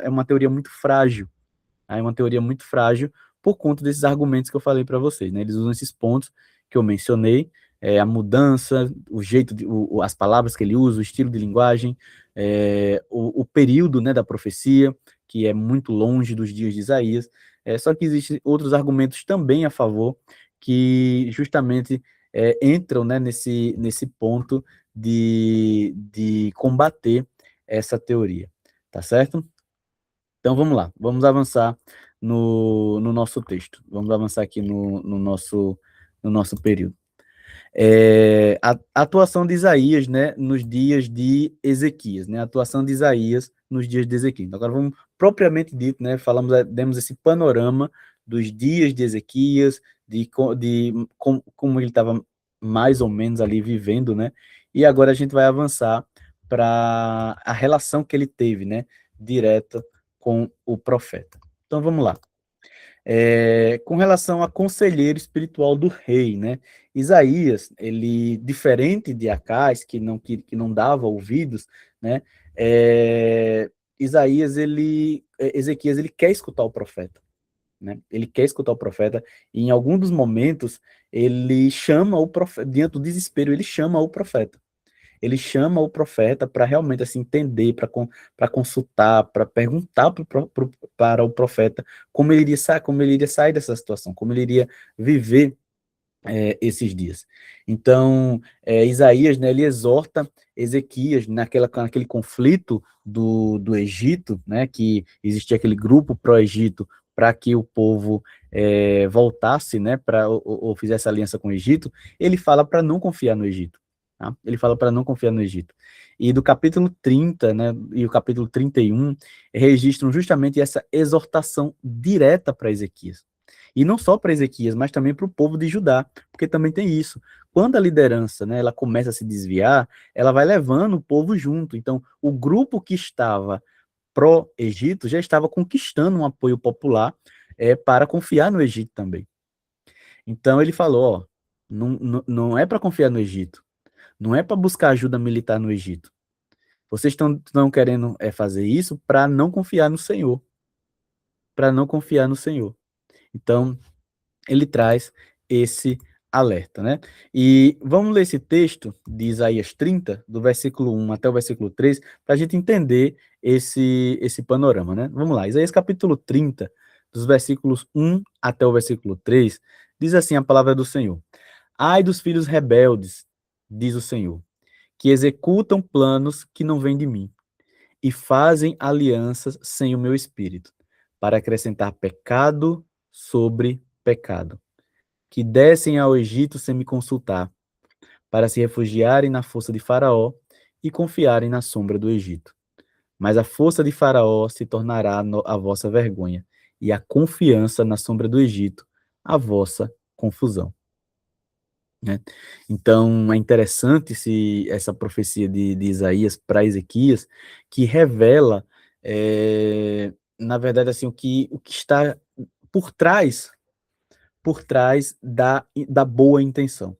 Speaker 1: é uma teoria muito frágil, é uma teoria muito frágil por conta desses argumentos que eu falei para vocês, né? Eles usam esses pontos que eu mencionei, a mudança, o jeito, as palavras que ele usa, o estilo de linguagem, o período, né, da profecia, que é muito longe dos dias de Isaías, só que existem outros argumentos também a favor, que justamente entram, né, nesse ponto de combater essa teoria, tá certo? Então vamos lá, vamos avançar no nosso texto, vamos avançar aqui no nosso período. A atuação de Isaías, né, nos dias de Ezequias, né, a atuação de Isaías nos dias de Ezequias. Então, agora vamos propriamente dito, né, demos esse panorama dos dias de Ezequias, como ele estava mais ou menos ali vivendo, né, e agora a gente vai avançar para a relação que ele teve, né, direta com o profeta. Então vamos lá. Com relação a conselheiro espiritual do rei, né? Isaías, ele, diferente de Acais, que não dava ouvidos, né? Isaías, Ezequias, ele quer escutar o profeta, né? Ele quer escutar o profeta, e em algum dos momentos, ele chama o profeta, diante do desespero, ele chama o profeta. Ele chama o profeta para realmente assim, entender, para consultar, para perguntar para o profeta como ele iria sair dessa situação, como ele iria viver esses dias. Então, Isaías, né, ele exorta Ezequias naquele conflito do Egito, né, que existia aquele grupo pró-Egito para que o povo voltasse, né, ou fizesse aliança com o Egito. Ele fala para não confiar no Egito. Tá? Ele fala para não confiar no Egito. E do capítulo 30, né, e o capítulo 31 registram justamente essa exortação direta para Ezequias. E não só para Ezequias, mas também para o povo de Judá, porque também tem isso. quando a liderança, né, ela começa a se desviar, ela vai levando o povo junto. Então, o grupo que estava pró-Egito já estava conquistando um apoio popular para confiar no Egito também. Então, ele falou, ó, não é para confiar no Egito, não é para buscar ajuda militar no Egito. Vocês estão querendo fazer isso para não confiar no Senhor, para não confiar no Senhor. Então, ele traz esse alerta, né? E vamos ler esse texto de Isaías 30, do versículo 1 até o versículo 3, para a gente entender esse panorama, né? Vamos lá, Isaías capítulo 30, dos versículos 1 até o versículo 3, diz assim a palavra do Senhor: Ai dos filhos rebeldes, diz o Senhor, que executam planos que não vêm de mim, e fazem alianças sem o meu espírito, para acrescentar pecado sobre pecado, que descem ao Egito sem me consultar, para se refugiarem na força de Faraó e confiarem na sombra do Egito. Mas a força de Faraó se tornará a vossa vergonha, e a confiança na sombra do Egito, a vossa confusão. Né? Então, é interessante essa profecia de Isaías para Ezequias, que revela, na verdade, assim, o que está por trás da boa intenção,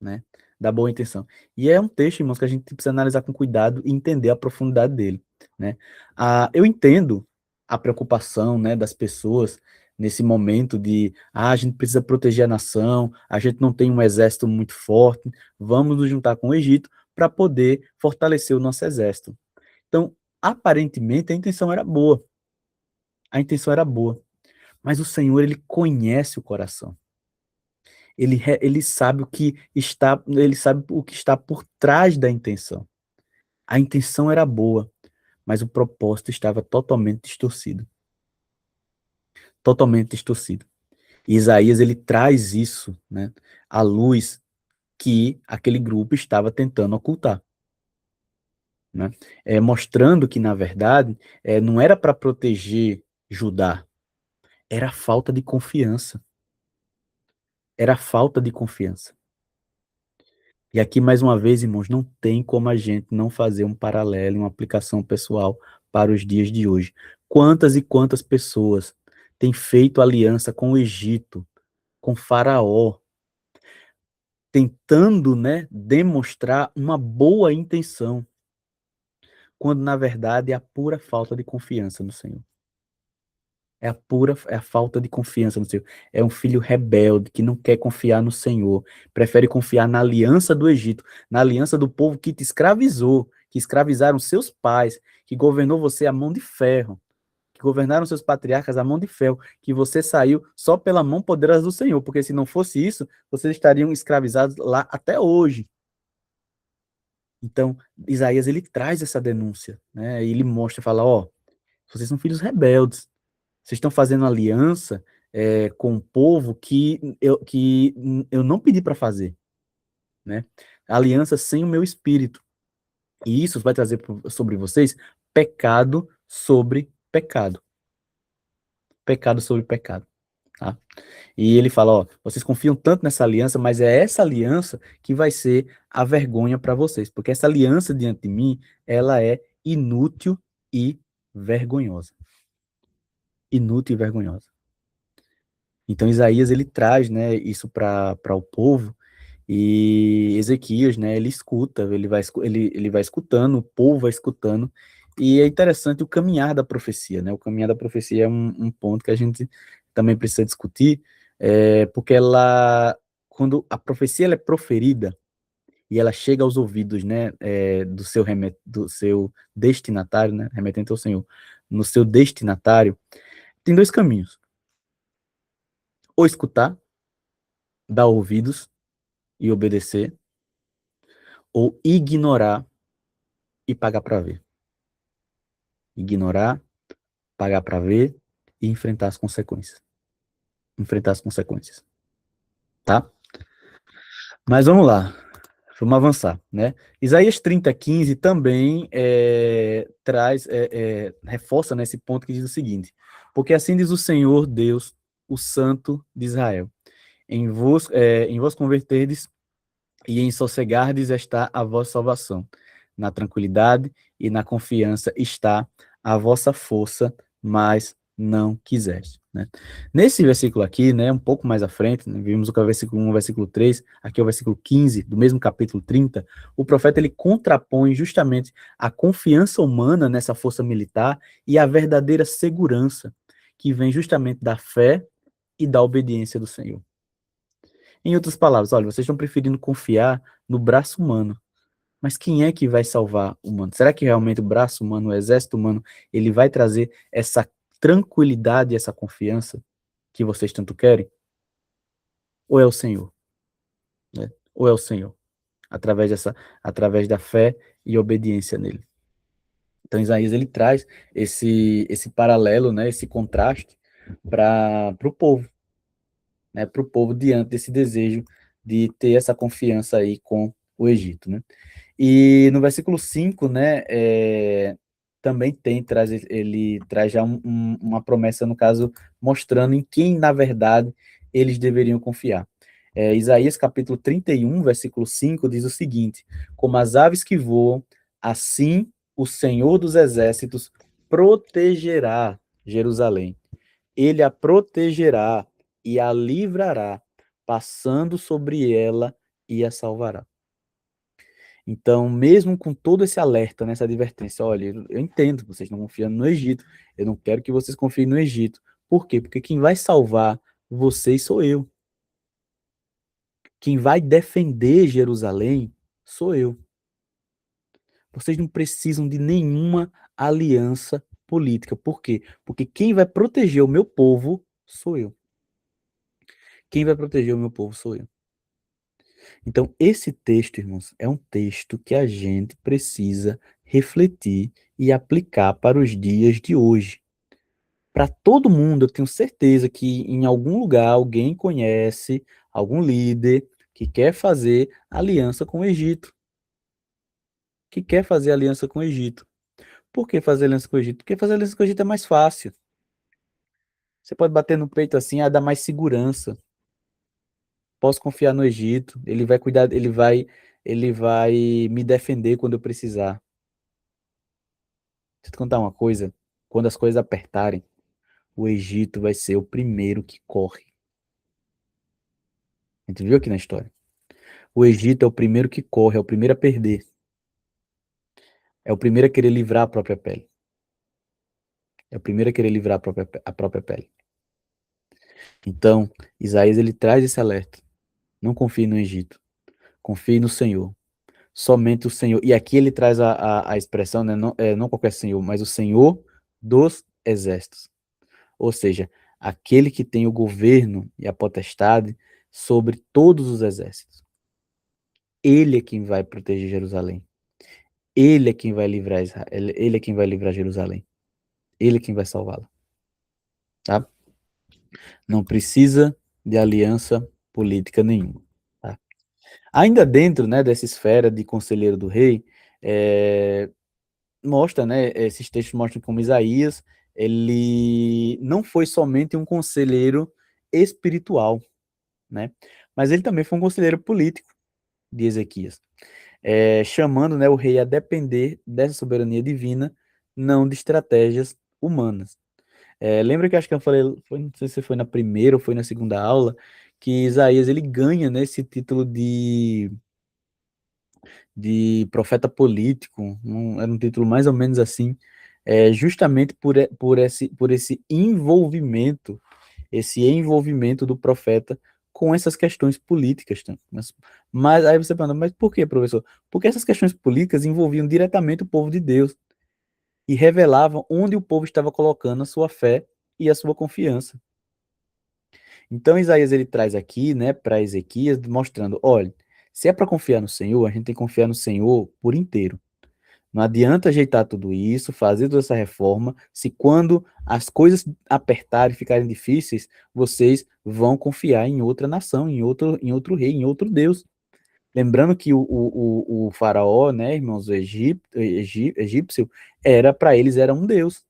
Speaker 1: né? Da boa intenção. E é um texto, irmãos, que a gente precisa analisar com cuidado e entender a profundidade dele, né? Eu entendo a preocupação, né, das pessoas nesse momento de, a gente precisa proteger a nação, a gente não tem um exército muito forte, vamos nos juntar com o Egito para poder fortalecer o nosso exército. Então, aparentemente, a intenção era boa. A intenção era boa. Mas o Senhor, ele conhece o coração. Ele sabe ele sabe o que está por trás da intenção. A intenção era boa, mas o propósito estava totalmente distorcido. Totalmente distorcido. E Isaías, ele traz isso, né, à luz que aquele grupo estava tentando ocultar, né? Mostrando que, na verdade, não era para proteger Judá, era falta de confiança. Era falta de confiança. E aqui, mais uma vez, irmãos, não tem como a gente não fazer um paralelo, uma aplicação pessoal para os dias de hoje. Quantas e quantas pessoas têm feito aliança com o Egito, com Faraó, tentando, né, demonstrar uma boa intenção, quando na verdade é a pura falta de confiança no Senhor. É a falta de confiança no Senhor. É um filho rebelde que não quer confiar no Senhor, prefere confiar na aliança do Egito, na aliança do povo que te escravizou, que escravizaram seus pais, que governou você a mão de ferro, que governaram seus patriarcas a mão de ferro, que você saiu só pela mão poderosa do Senhor, porque se não fosse isso, vocês estariam escravizados lá até hoje. Então, Isaías, ele traz essa denúncia, né? E ele mostra, fala, ó, vocês são filhos rebeldes, vocês estão fazendo aliança com um povo que eu não pedi para fazer, né? Aliança sem o meu espírito. E isso vai trazer sobre vocês pecado sobre pecado. Pecado sobre pecado, tá? E ele fala, ó, vocês confiam tanto nessa aliança, mas é essa aliança que vai ser a vergonha para vocês, porque essa aliança diante de mim, ela é inútil e vergonhosa. Inútil e vergonhosa. Então Isaías, ele traz, né, isso para o povo, e Ezequias, né, ele escuta, ele vai escutando, o povo vai escutando, e é interessante o caminhar da profecia, né? O caminhar da profecia é um ponto que a gente também precisa discutir, porque quando a profecia ela é proferida e ela chega aos ouvidos, né, do seu destinatário, né, remetente ao Senhor, no seu destinatário, tem dois caminhos: ou escutar, dar ouvidos e obedecer, ou ignorar e pagar para ver. Ignorar, pagar para ver e enfrentar as consequências. Enfrentar as consequências, tá? Mas vamos lá, vamos avançar, né? Isaías 30:15 também reforça nesse ponto que diz o seguinte: porque assim diz o Senhor Deus, o Santo de Israel, em vós converterdes e em sossegardes está a vossa salvação. Na tranquilidade e na confiança está a vossa força, mas não quiseste. Né? Nesse versículo aqui, né, um pouco mais à frente, né, vimos o versículo 1, versículo 3, aqui é o versículo 15, do mesmo capítulo 30, o profeta ele contrapõe justamente a confiança humana nessa força militar e a verdadeira segurança que vem justamente da fé e da obediência do Senhor. Em outras palavras, olha, vocês estão preferindo confiar no braço humano. Mas quem é que vai salvar o humano? Será que realmente o braço humano, o exército humano, ele vai trazer essa tranquilidade e essa confiança que vocês tanto querem? Ou é o Senhor? Né? Ou é o Senhor? Através da fé e obediência nele. Então Isaías ele traz esse paralelo, né, esse contraste para o povo, né, para o povo diante desse desejo de ter essa confiança aí com o Egito, né? E no versículo 5, né, também ele traz já uma promessa, no caso, mostrando em quem, na verdade, eles deveriam confiar. Isaías capítulo 31, versículo 5, diz o seguinte: como as aves que voam, assim o Senhor dos exércitos protegerá Jerusalém. Ele a protegerá e a livrará, passando sobre ela e a salvará. Então, mesmo com todo esse alerta, nessa advertência, olha, eu entendo que vocês não confiam no Egito, eu não quero que vocês confiem no Egito. Por quê? Porque quem vai salvar vocês sou eu. Quem vai defender Jerusalém sou eu. Vocês não precisam de nenhuma aliança política. Por quê? Porque quem vai proteger o meu povo sou eu. Quem vai proteger o meu povo sou eu. Então, esse texto, irmãos, é um texto que a gente precisa refletir e aplicar para os dias de hoje. Para todo mundo, eu tenho certeza que em algum lugar alguém conhece algum líder que quer fazer aliança com o Egito. Que quer fazer aliança com o Egito. Por que fazer aliança com o Egito? Porque fazer aliança com o Egito é mais fácil. Você pode bater no peito assim, dá mais segurança. Posso confiar no Egito, ele vai cuidar, ele vai me defender quando eu precisar. Deixa eu te contar uma coisa, quando as coisas apertarem, o Egito vai ser o primeiro que corre. A gente viu aqui na história. O Egito é o primeiro que corre, é o primeiro a perder. É o primeiro a querer livrar a própria pele. É o primeiro a querer livrar a própria pele. Então, Isaías ele traz esse alerta. Não confie no Egito. Confie no Senhor. Somente o Senhor. E aqui ele traz a expressão, né? Não, não qualquer Senhor, mas o Senhor dos exércitos. Ou seja, aquele que tem o governo e a potestade sobre todos os exércitos. Ele é quem vai proteger Jerusalém. Ele é quem vai livrar Israel. Ele é quem vai livrar Jerusalém. Ele é quem vai salvá-la. Tá? Não precisa de aliança política nenhuma. Tá? Ainda dentro, né, dessa esfera de conselheiro do rei, mostra, né, esses textos mostram como Isaías, ele não foi somente um conselheiro espiritual, né, mas ele também foi um conselheiro político de Ezequias, chamando, né, o rei a depender dessa soberania divina, não de estratégias humanas. Lembra que acho que eu falei, não sei se foi na primeira ou foi na segunda aula, que Isaías ele ganha, né, esse título de profeta político, era um título mais ou menos assim, justamente esse envolvimento do profeta com essas questões políticas. Tá? Mas aí você pergunta, mas por que, professor? Porque essas questões políticas envolviam diretamente o povo de Deus e revelavam onde o povo estava colocando a sua fé e a sua confiança. Então Isaías ele traz aqui, né, para Ezequias, mostrando, olha, se é para confiar no Senhor, a gente tem que confiar no Senhor por inteiro. Não adianta ajeitar tudo isso, fazer toda essa reforma, se quando as coisas apertarem, ficarem difíceis, vocês vão confiar em outra nação, em outro rei, em outro Deus. Lembrando que o faraó, né, irmãos, egípcio, para eles era um Deus,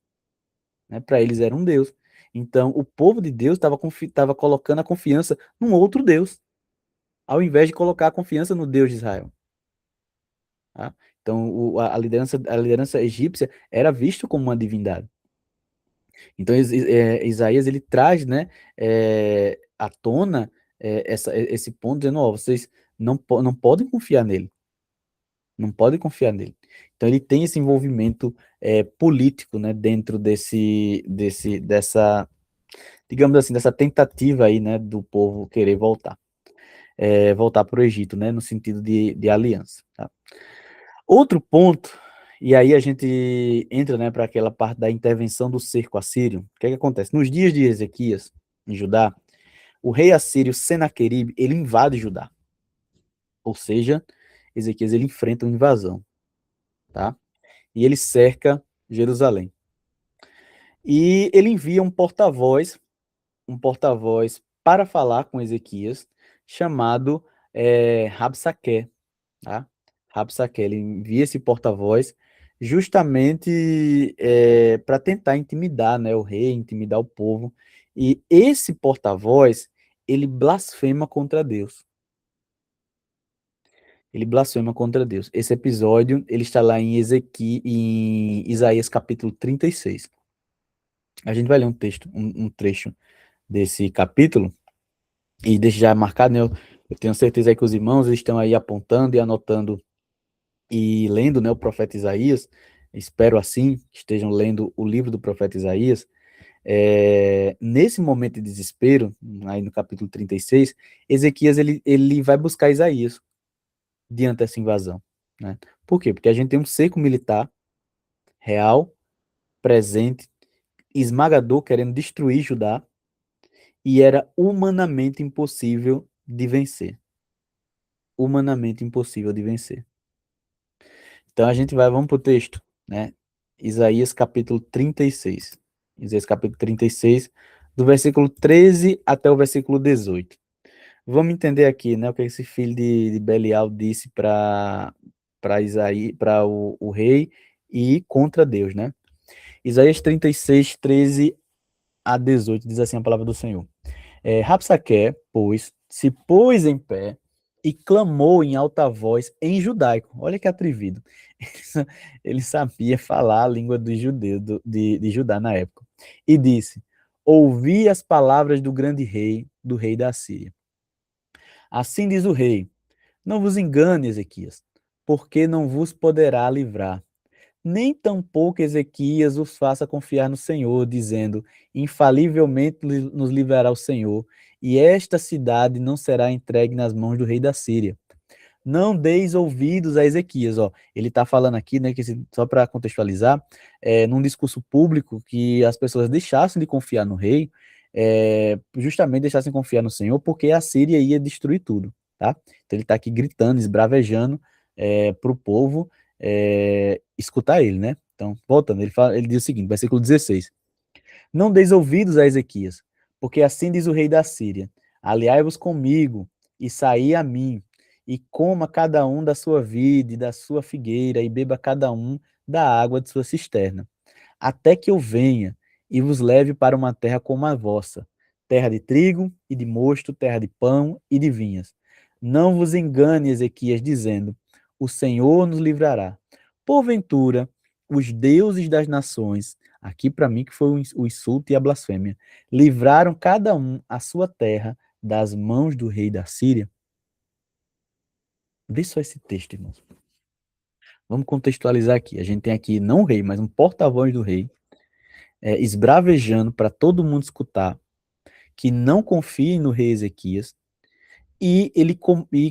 Speaker 1: né? Para eles era um Deus. Então, o povo de Deus estava colocando a confiança num outro Deus. ao invés de colocar a confiança no Deus de Israel. Tá? Então, a liderança egípcia era vista como uma divindade. Então, Isaías ele traz, né, à tona esse ponto, dizendo: ó, vocês não podem confiar nele, não podem confiar nele. Então, ele tem esse envolvimento político, né, dentro dessa, digamos assim, dessa tentativa aí, né, do povo querer voltar para o Egito, né, no sentido de aliança. Tá? Outro ponto, e aí a gente entra, né, para aquela parte da intervenção do cerco assírio. O que é que acontece? Nos dias de Ezequias, em Judá, o rei assírio Senaqueribe, ele invade Judá. Ou seja, Ezequias ele enfrenta uma invasão, tá? E ele cerca Jerusalém. E ele envia um porta-voz para falar com Ezequias, chamado Rabsaqué, tá? Rabsaqueh, ele envia esse porta-voz justamente para tentar intimidar, né, o rei, intimidar o povo. E esse porta-voz, ele blasfema contra Deus. Ele blasfema contra Deus. Esse episódio, ele está lá em Isaías capítulo 36. A gente vai ler um trecho desse capítulo, e deixa já marcado, né? Eu tenho certeza aí que os irmãos estão aí apontando e anotando e lendo, né, o profeta Isaías, espero assim, que estejam lendo o livro do profeta Isaías, nesse momento de desespero, aí no capítulo 36, Ezequias ele vai buscar Isaías diante dessa invasão. Né? Por quê? Porque a gente tem um cerco militar real, presente, esmagador, querendo destruir Judá, e era humanamente impossível de vencer. Humanamente impossível de vencer. Então vamos para o texto, né? Isaías capítulo 36. Isaías capítulo 36, do versículo 13 até o versículo 18. Vamos entender aqui, né, o que esse filho de Belial disse para Isaías, para o rei e contra Deus, né? Isaías 36, 13 a 18, diz assim a palavra do Senhor. Rabsaqué, pois, se pôs em pé e clamou em alta voz em judaico. Olha que atrevido. Ele sabia falar a língua dos judeus, de Judá na época. E disse: ouvi as palavras do grande rei, do rei da Síria. Assim diz o rei: não vos engane, Ezequias, porque não vos poderá livrar. Nem tampouco Ezequias os faça confiar no Senhor, dizendo: infalivelmente nos livrará o Senhor, e esta cidade não será entregue nas mãos do rei da Síria. Não deis ouvidos a Ezequias, ó. Ele está falando aqui, né, que só para contextualizar, num discurso público que as pessoas deixassem de confiar no rei, justamente deixassem de confiar no Senhor, porque a Síria ia destruir tudo, tá? Então ele está aqui gritando, esbravejando para o povo escutar ele, né? Então, voltando, ele diz o seguinte, versículo 16: não deis ouvidos a Ezequias, porque assim diz o rei da Síria: aliai-vos comigo e saí a mim, e coma cada um da sua vide e da sua figueira, e beba cada um da água de sua cisterna, até que eu venha e vos leve para uma terra como a vossa, terra de trigo e de mosto, terra de pão e de vinhas. Não vos engane, Ezequias, dizendo: o Senhor nos livrará. Porventura, os deuses das nações, aqui para mim que foi o insulto e a blasfêmia, livraram cada um a sua terra das mãos do rei da Síria. Vê só esse texto, irmãos. Vamos contextualizar aqui. A gente tem aqui não o rei, mas um porta-voz do rei, esbravejando para todo mundo escutar que não confiem no rei Ezequias e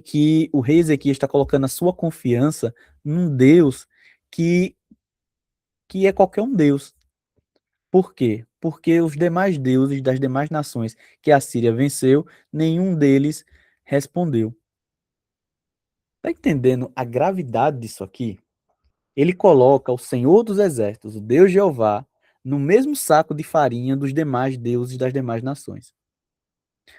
Speaker 1: que o rei Ezequias está colocando a sua confiança num Deus que, que é qualquer um Deus. Por quê? Porque os demais deuses das demais nações que a Síria venceu, nenhum deles respondeu. Está entendendo a gravidade disso aqui? Ele coloca o Senhor dos Exércitos, o Deus Jeová, no mesmo saco de farinha dos demais deuses das demais nações.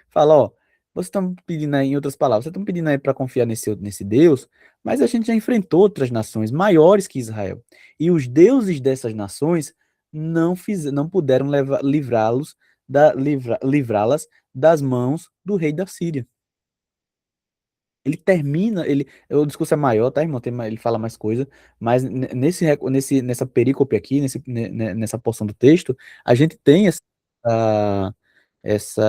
Speaker 1: Fala, ó, vocês estão pedindo aí, em outras palavras, vocês estão pedindo aí para confiar nesse Deus, mas a gente já enfrentou outras nações maiores que Israel. E os deuses dessas nações não puderam livrá-los livrá-las das mãos do rei da Síria. Ele termina, o discurso é maior, tá, irmão? Ele fala mais coisa, mas nessa perícope aqui, nessa porção do texto, a gente tem essa, esse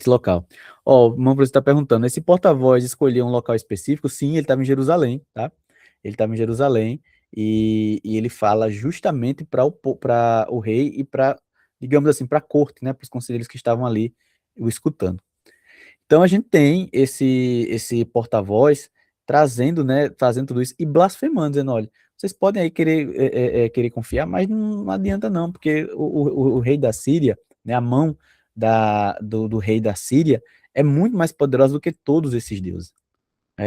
Speaker 1: local. Ó, o irmão você está perguntando, esse porta-voz escolheu um local específico? Sim, ele estava em Jerusalém, tá? Ele estava em Jerusalém e ele fala justamente para o rei e para, digamos assim, para a corte, né? Para os conselheiros que estavam ali o escutando. Então a gente tem esse porta-voz trazendo, né, fazendo tudo isso e blasfemando, dizendo, olha, vocês podem aí querer confiar, mas não adianta não, porque o rei da Síria, né, a mão do rei da Síria é muito mais poderosa do que todos esses deuses,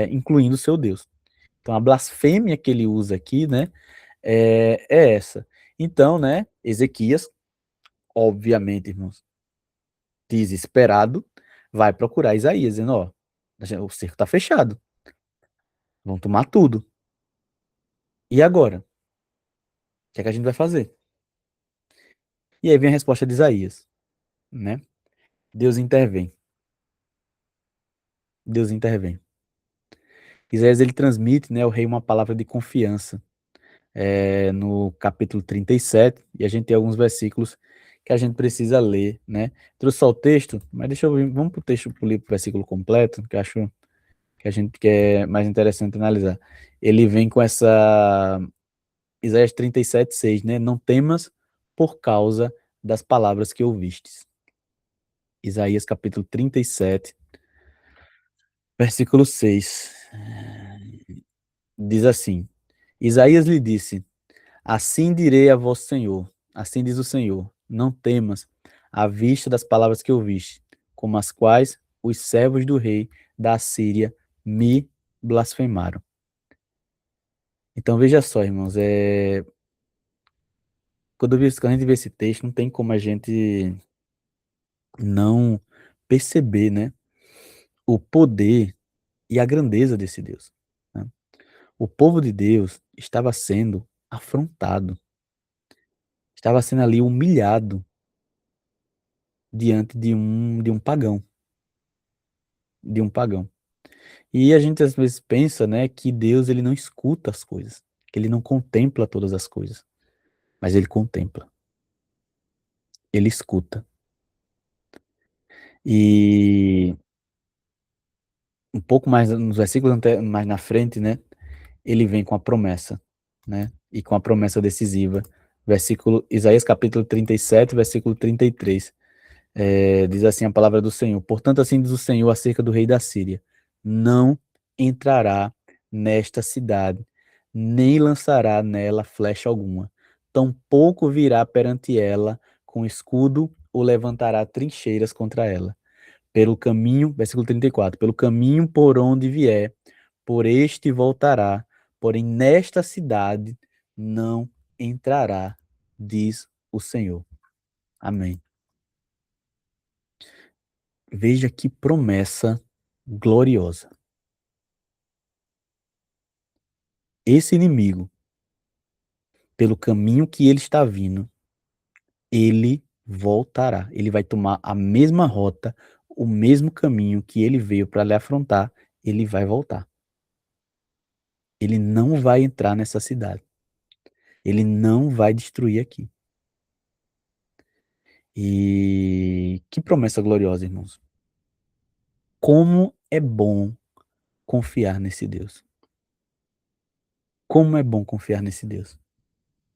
Speaker 1: incluindo o seu Deus. Então a blasfêmia que ele usa aqui, né, é essa. Então, né, Ezequias, obviamente, irmãos, desesperado, vai procurar Isaías, dizendo, ó, o cerco tá fechado, vão tomar tudo. E agora? O que é que a gente vai fazer? E aí vem a resposta de Isaías, né? Deus intervém. Deus intervém. Isaías, ele transmite, né, ao rei uma palavra de confiança, no capítulo 37, e a gente tem alguns versículos que a gente precisa ler, né? Trouxe só o texto, mas deixa eu ver, vamos pro texto, pro versículo completo, que eu acho que a gente quer mais interessante analisar. Ele vem com essa Isaías 37:6, né? Não temas por causa das palavras que ouvistes. Isaías capítulo 37, versículo 6. Diz assim: Isaías lhe disse: Assim direi a vosso Senhor, assim diz o Senhor, não temas, à vista das palavras que ouviste, como as quais os servos do rei da Assíria me blasfemaram. Então veja só, irmãos, quando a gente vê esse texto, não tem como a gente não perceber, né, o poder e a grandeza desse Deus, né? O povo de Deus estava sendo afrontado, estava sendo ali humilhado diante de um pagão, de um pagão. E a gente às vezes pensa, né, que Deus ele não escuta as coisas, que ele não contempla todas as coisas, mas ele contempla, ele escuta. E um pouco mais nos versículos mais na frente, né, ele vem com a promessa, né? E com a promessa decisiva. Versículo Isaías capítulo 37, versículo 33. Diz assim a palavra do Senhor: Portanto, assim diz o Senhor acerca do rei da Síria: Não entrará nesta cidade, nem lançará nela flecha alguma. Tampouco virá perante ela com escudo ou levantará trincheiras contra ela. Pelo caminho, versículo 34, pelo caminho por onde vier, por este voltará, porém nesta cidade não entrará, diz o Senhor. Amém. Veja que promessa gloriosa. Esse inimigo, pelo caminho que ele está vindo, ele voltará. Ele vai tomar a mesma rota, o mesmo caminho que ele veio para lhe afrontar, ele vai voltar. Ele não vai entrar nessa cidade. Ele não vai destruir aqui. E que promessa gloriosa, irmãos. Como é bom confiar nesse Deus. Como é bom confiar nesse Deus.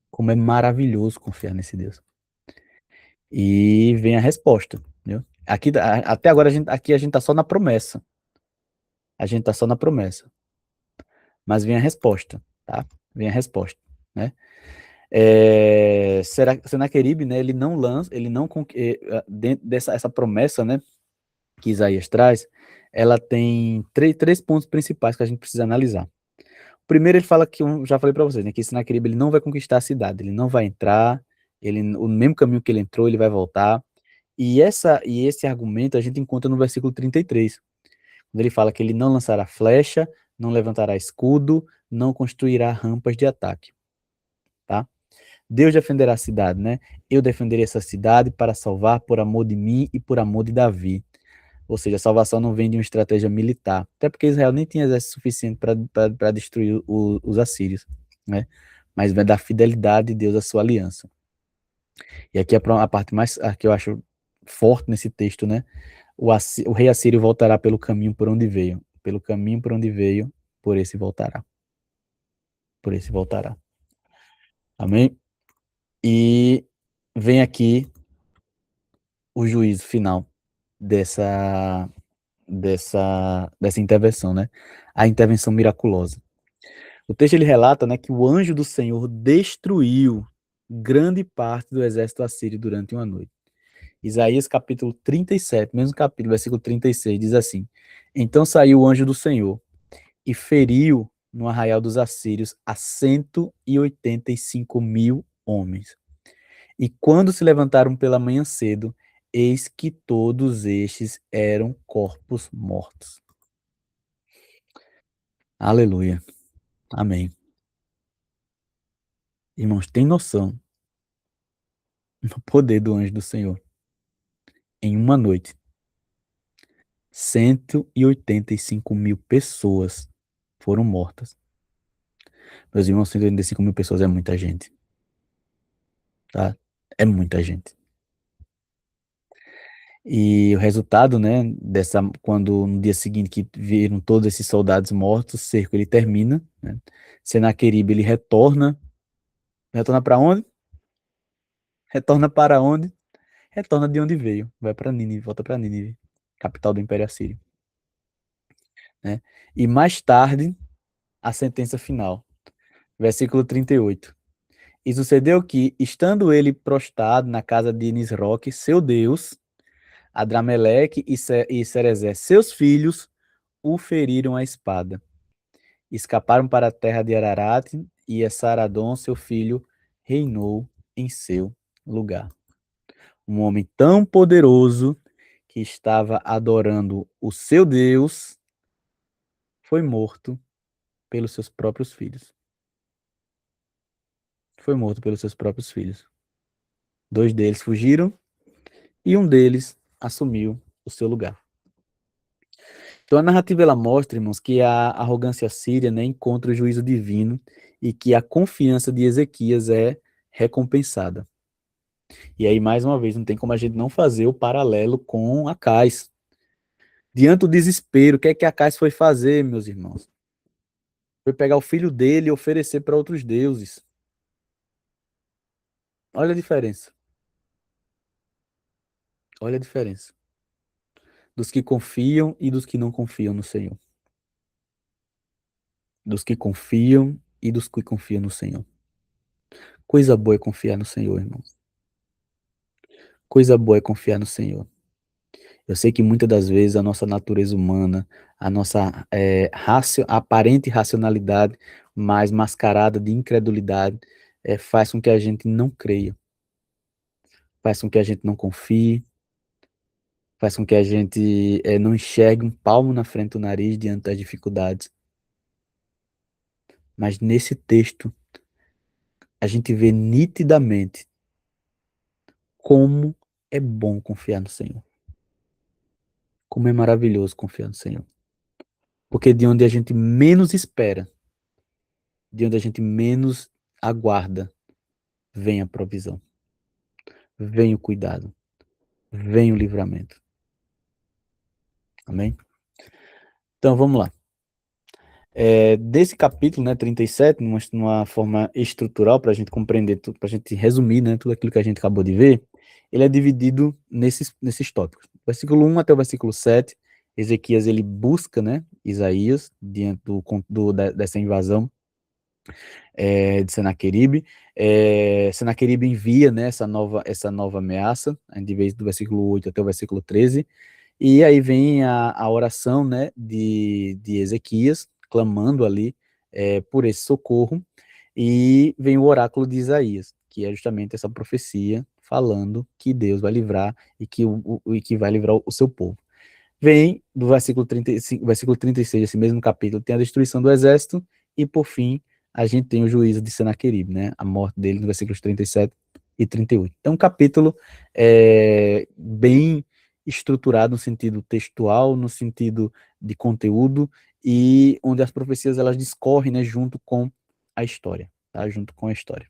Speaker 1: Como é maravilhoso confiar nesse Deus. E vem a resposta, entendeu? Até agora aqui a gente tá só na promessa. A gente tá só na promessa. Mas vem a resposta, tá? Vem a resposta, né? Senaqueribe, né? Ele não lança, ele não dentro dessa essa promessa, né? Que Isaías traz, ela tem três pontos principais que a gente precisa analisar. O primeiro, ele fala que, já falei para vocês, né, que Senaqueribe ele não vai conquistar a cidade, ele não vai entrar, o mesmo caminho que ele entrou, ele vai voltar. E esse argumento a gente encontra no versículo 33, quando ele fala que ele não lançará flecha, não levantará escudo, não construirá rampas de ataque, tá? Deus defenderá a cidade, né? Eu defenderei essa cidade para salvar por amor de mim e por amor de Davi. Ou seja, a salvação não vem de uma estratégia militar, até porque Israel nem tinha exército suficiente para destruir os assírios, né? Mas vem da fidelidade de Deus à sua aliança. E aqui é a parte mais a que eu acho forte nesse texto, né? O rei assírio voltará pelo caminho por onde veio. Pelo caminho por onde veio, por esse voltará. Por esse voltará. Amém? E vem aqui o juízo final dessa, dessa intervenção, né? A intervenção miraculosa. O texto ele relata, né, que o anjo do Senhor destruiu grande parte do exército assírio durante uma noite. Isaías capítulo 37, mesmo capítulo, versículo 36, diz assim: Então saiu o anjo do Senhor e feriu no arraial dos assírios a 185.000 homens. E quando se levantaram pela manhã cedo, eis que todos estes eram corpos mortos. Aleluia. Amém. Irmãos, tem noção do poder do anjo do Senhor? Em uma noite, 185.000 pessoas foram mortas. Meus irmãos, 185.000 pessoas é muita gente, tá? É muita gente. E o resultado, né, quando no dia seguinte que viram todos esses soldados mortos, o cerco ele termina, né? Senaqueribe ele retorna para onde? Retorna para onde? Retorna de onde veio, vai para Nínive, volta para Nínive, capital do Império Assírio, né? E mais tarde, a sentença final, versículo 38. E sucedeu que, estando ele prostrado na casa de Nisroque, seu Deus, Adrameleque e Serezé, seus filhos, o feriram à espada. Escaparam para a terra de Ararat, e Esaradom, seu filho, reinou em seu lugar. Um homem tão poderoso que estava adorando o seu Deus foi morto pelos seus próprios filhos. Foi morto pelos seus próprios filhos. 2 deles fugiram e um deles assumiu o seu lugar. Então a narrativa ela mostra, irmãos, que a arrogância síria, né, encontra o juízo divino e que a confiança de Ezequias é recompensada. E aí, mais uma vez, não tem como a gente não fazer o paralelo com Acais. Diante do desespero, o que é que Acais foi fazer, meus irmãos? Foi pegar o filho dele e oferecer para outros deuses. Olha a diferença. Olha a diferença. Dos que confiam e dos que não confiam no Senhor. Dos que confiam e dos que confiam no Senhor. Coisa boa é confiar no Senhor, irmãos. Coisa boa é confiar no Senhor. Eu sei que muitas das vezes a nossa natureza humana, a nossa aparente racionalidade, mas mascarada de incredulidade, faz com que a gente não creia, faz com que a gente não confie, faz com que a gente não enxergue um palmo na frente do nariz diante das dificuldades. Mas nesse texto, a gente vê nitidamente como é bom confiar no Senhor. Como é maravilhoso confiar no Senhor. Porque de onde a gente menos espera, de onde a gente menos aguarda, vem a provisão, vem o cuidado, vem o livramento. Amém? Então vamos lá. Desse capítulo, né, 37, numa forma estrutural, para a gente compreender, para a gente resumir, né, tudo aquilo que a gente acabou de ver, ele é dividido nesses tópicos. Versículo 1 até o versículo 7, Ezequias ele busca, né, Isaías, diante dessa invasão de Senaqueribe. Senaqueribe envia, né, essa nova ameaça, de vez do versículo 8 até o versículo 13, e aí vem a oração, né, de Ezequias, clamando ali por esse socorro, e vem o oráculo de Isaías, que é justamente essa profecia falando que Deus vai livrar e que vai livrar o seu povo. Vem do versículo 35, versículo 36, esse mesmo capítulo, tem a destruição do exército, e por fim, a gente tem o juízo de Senaqueribe, né? A morte dele no versículos 37 e 38. É um capítulo bem estruturado no sentido textual, no sentido de conteúdo, e onde as profecias elas discorrem, né, junto com a história, tá? Junto com a história.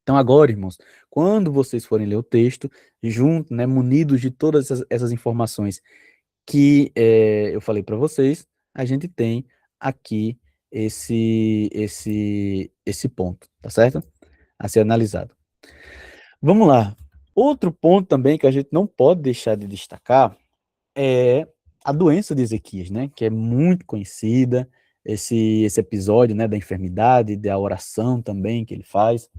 Speaker 1: Então agora, irmãos, quando vocês forem ler o texto, junto, né, munidos de todas essas informações que eu falei para vocês, a gente tem aqui esse ponto, tá certo? A ser analisado. Vamos lá. Outro ponto também que a gente não pode deixar de destacar é a doença de Ezequias, né? Que é muito conhecida, esse episódio, né, da enfermidade, da oração também que ele faz.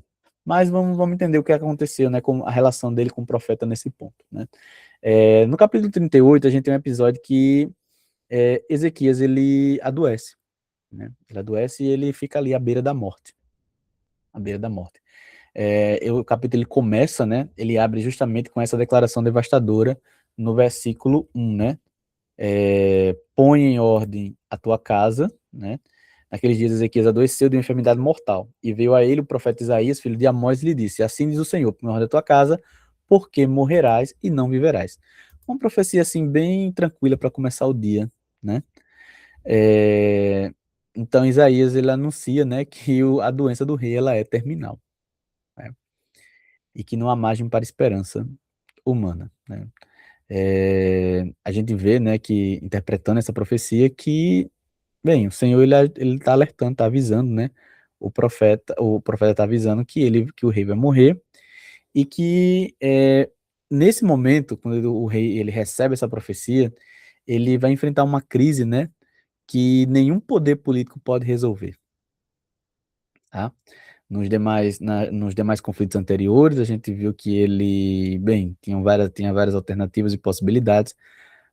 Speaker 1: Mas vamos entender o que aconteceu, né, com a relação dele com o profeta nesse ponto, né? No capítulo 38, a gente tem um episódio que Ezequias, ele adoece, né? Ele adoece e ele fica ali à beira da morte, à beira da morte. O capítulo ele começa, né? Ele abre justamente com essa declaração devastadora no versículo 1, né? Põe em ordem a tua casa, né? Naqueles dias Ezequias adoeceu de uma enfermidade mortal, e veio a ele o profeta Isaías, filho de Amós, e lhe disse: assim diz o Senhor, põe em ordem a tua casa, porque morrerás e não viverás. Uma profecia assim bem tranquila para começar o dia, né? É, então Isaías ele anuncia, né, que a doença do rei ela é terminal, né? E que não há margem para esperança humana, né? A gente vê, né, que interpretando essa profecia que, bem, o Senhor ele está alertando, está avisando, né? O profeta está avisando que o rei vai morrer e que nesse momento, quando o rei ele recebe essa profecia, ele vai enfrentar uma crise, né, que nenhum poder político pode resolver, tá? Nos demais conflitos anteriores, a gente viu que ele, bem, tinha várias alternativas e possibilidades,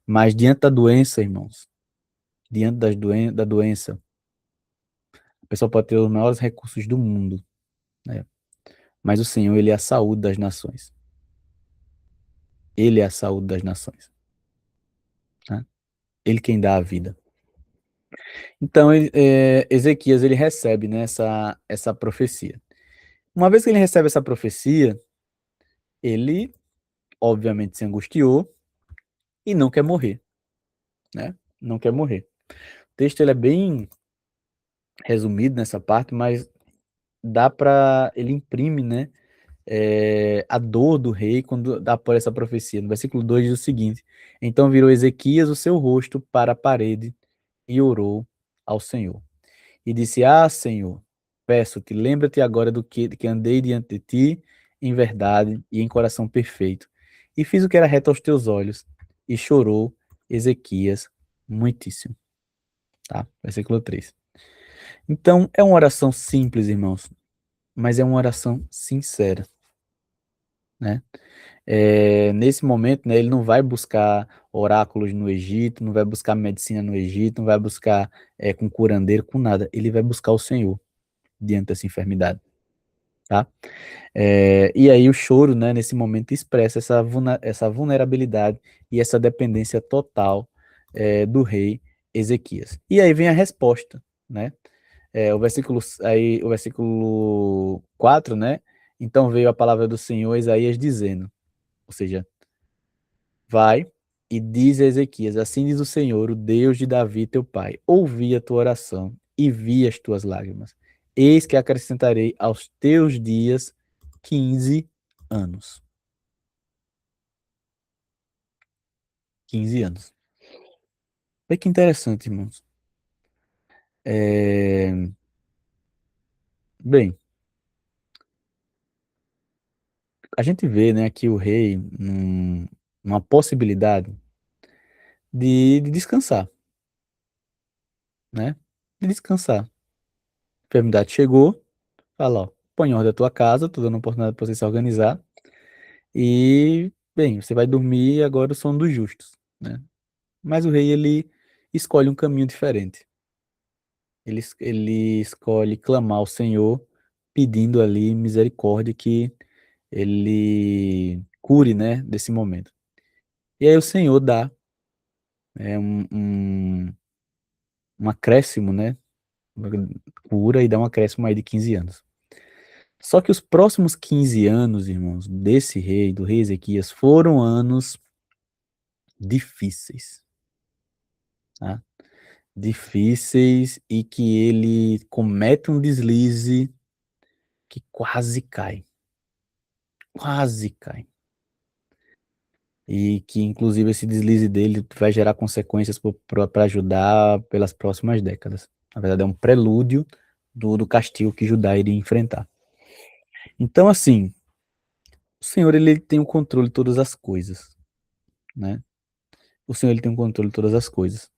Speaker 1: mas diante da doença, irmãos, diante da doença, a pessoa pode ter os maiores recursos do mundo, né? Mas o Senhor, ele é a saúde das nações. Ele é a saúde das nações, né? Ele quem dá a vida. Então, Ezequias, ele recebe, né, essa profecia. Uma vez que ele recebe essa profecia, ele, obviamente, se angustiou e não quer morrer, né? Não quer morrer. O texto ele é bem resumido nessa parte, mas ele imprime, né, a dor do rei quando dá por essa profecia. No versículo 2 diz o seguinte: então virou Ezequias o seu rosto para a parede e orou ao Senhor. E disse: ah, Senhor, peço-te, lembra-te agora do que andei diante de ti em verdade e em coração perfeito. E fiz o que era reto aos teus olhos. E chorou Ezequias muitíssimo. Tá? Versículo 3. Então, é uma oração simples, irmãos, mas é uma oração sincera, né? Nesse momento, né, ele não vai buscar oráculos no Egito, não vai buscar medicina no Egito, não vai buscar com curandeiro, com nada. Ele vai buscar o Senhor diante dessa enfermidade, tá? E aí o choro, né, nesse momento expressa essa vulnerabilidade e essa dependência total do rei Ezequias. E aí vem a resposta, né? O versículo 4, né? Então veio a palavra do Senhor a Isaías dizendo, ou seja, vai e diz a Ezequias, assim diz o Senhor, o Deus de Davi teu pai, ouvi a tua oração e vi as tuas lágrimas. Eis que acrescentarei aos teus dias 15 anos. 15 anos. Olha que interessante, irmãos. Bem, a gente vê, né, aqui o rei numa possibilidade de descansar, né? De descansar. A enfermidade chegou, fala, ó, põe em ordem a tua casa, tô dando oportunidade para você se organizar, e, bem, você vai dormir agora o sono dos justos, né? Mas o rei, ele escolhe um caminho diferente. Ele escolhe clamar ao Senhor, pedindo ali misericórdia que ele cure, né, desse momento. E aí o Senhor dá um acréscimo, né, cura e dá um acréscimo aí de 15 anos. Só que os próximos 15 anos, irmãos, desse rei, do rei Ezequias, foram anos difíceis, tá? Difíceis e que ele comete um deslize que quase cai. E que, inclusive, esse deslize dele vai gerar consequências para Judá pelas próximas décadas. Na verdade, é um prelúdio do castigo que Judá iria enfrentar. Então, assim, o Senhor ele tem o controle de todas as coisas, né? O Senhor ele tem o controle de todas as coisas.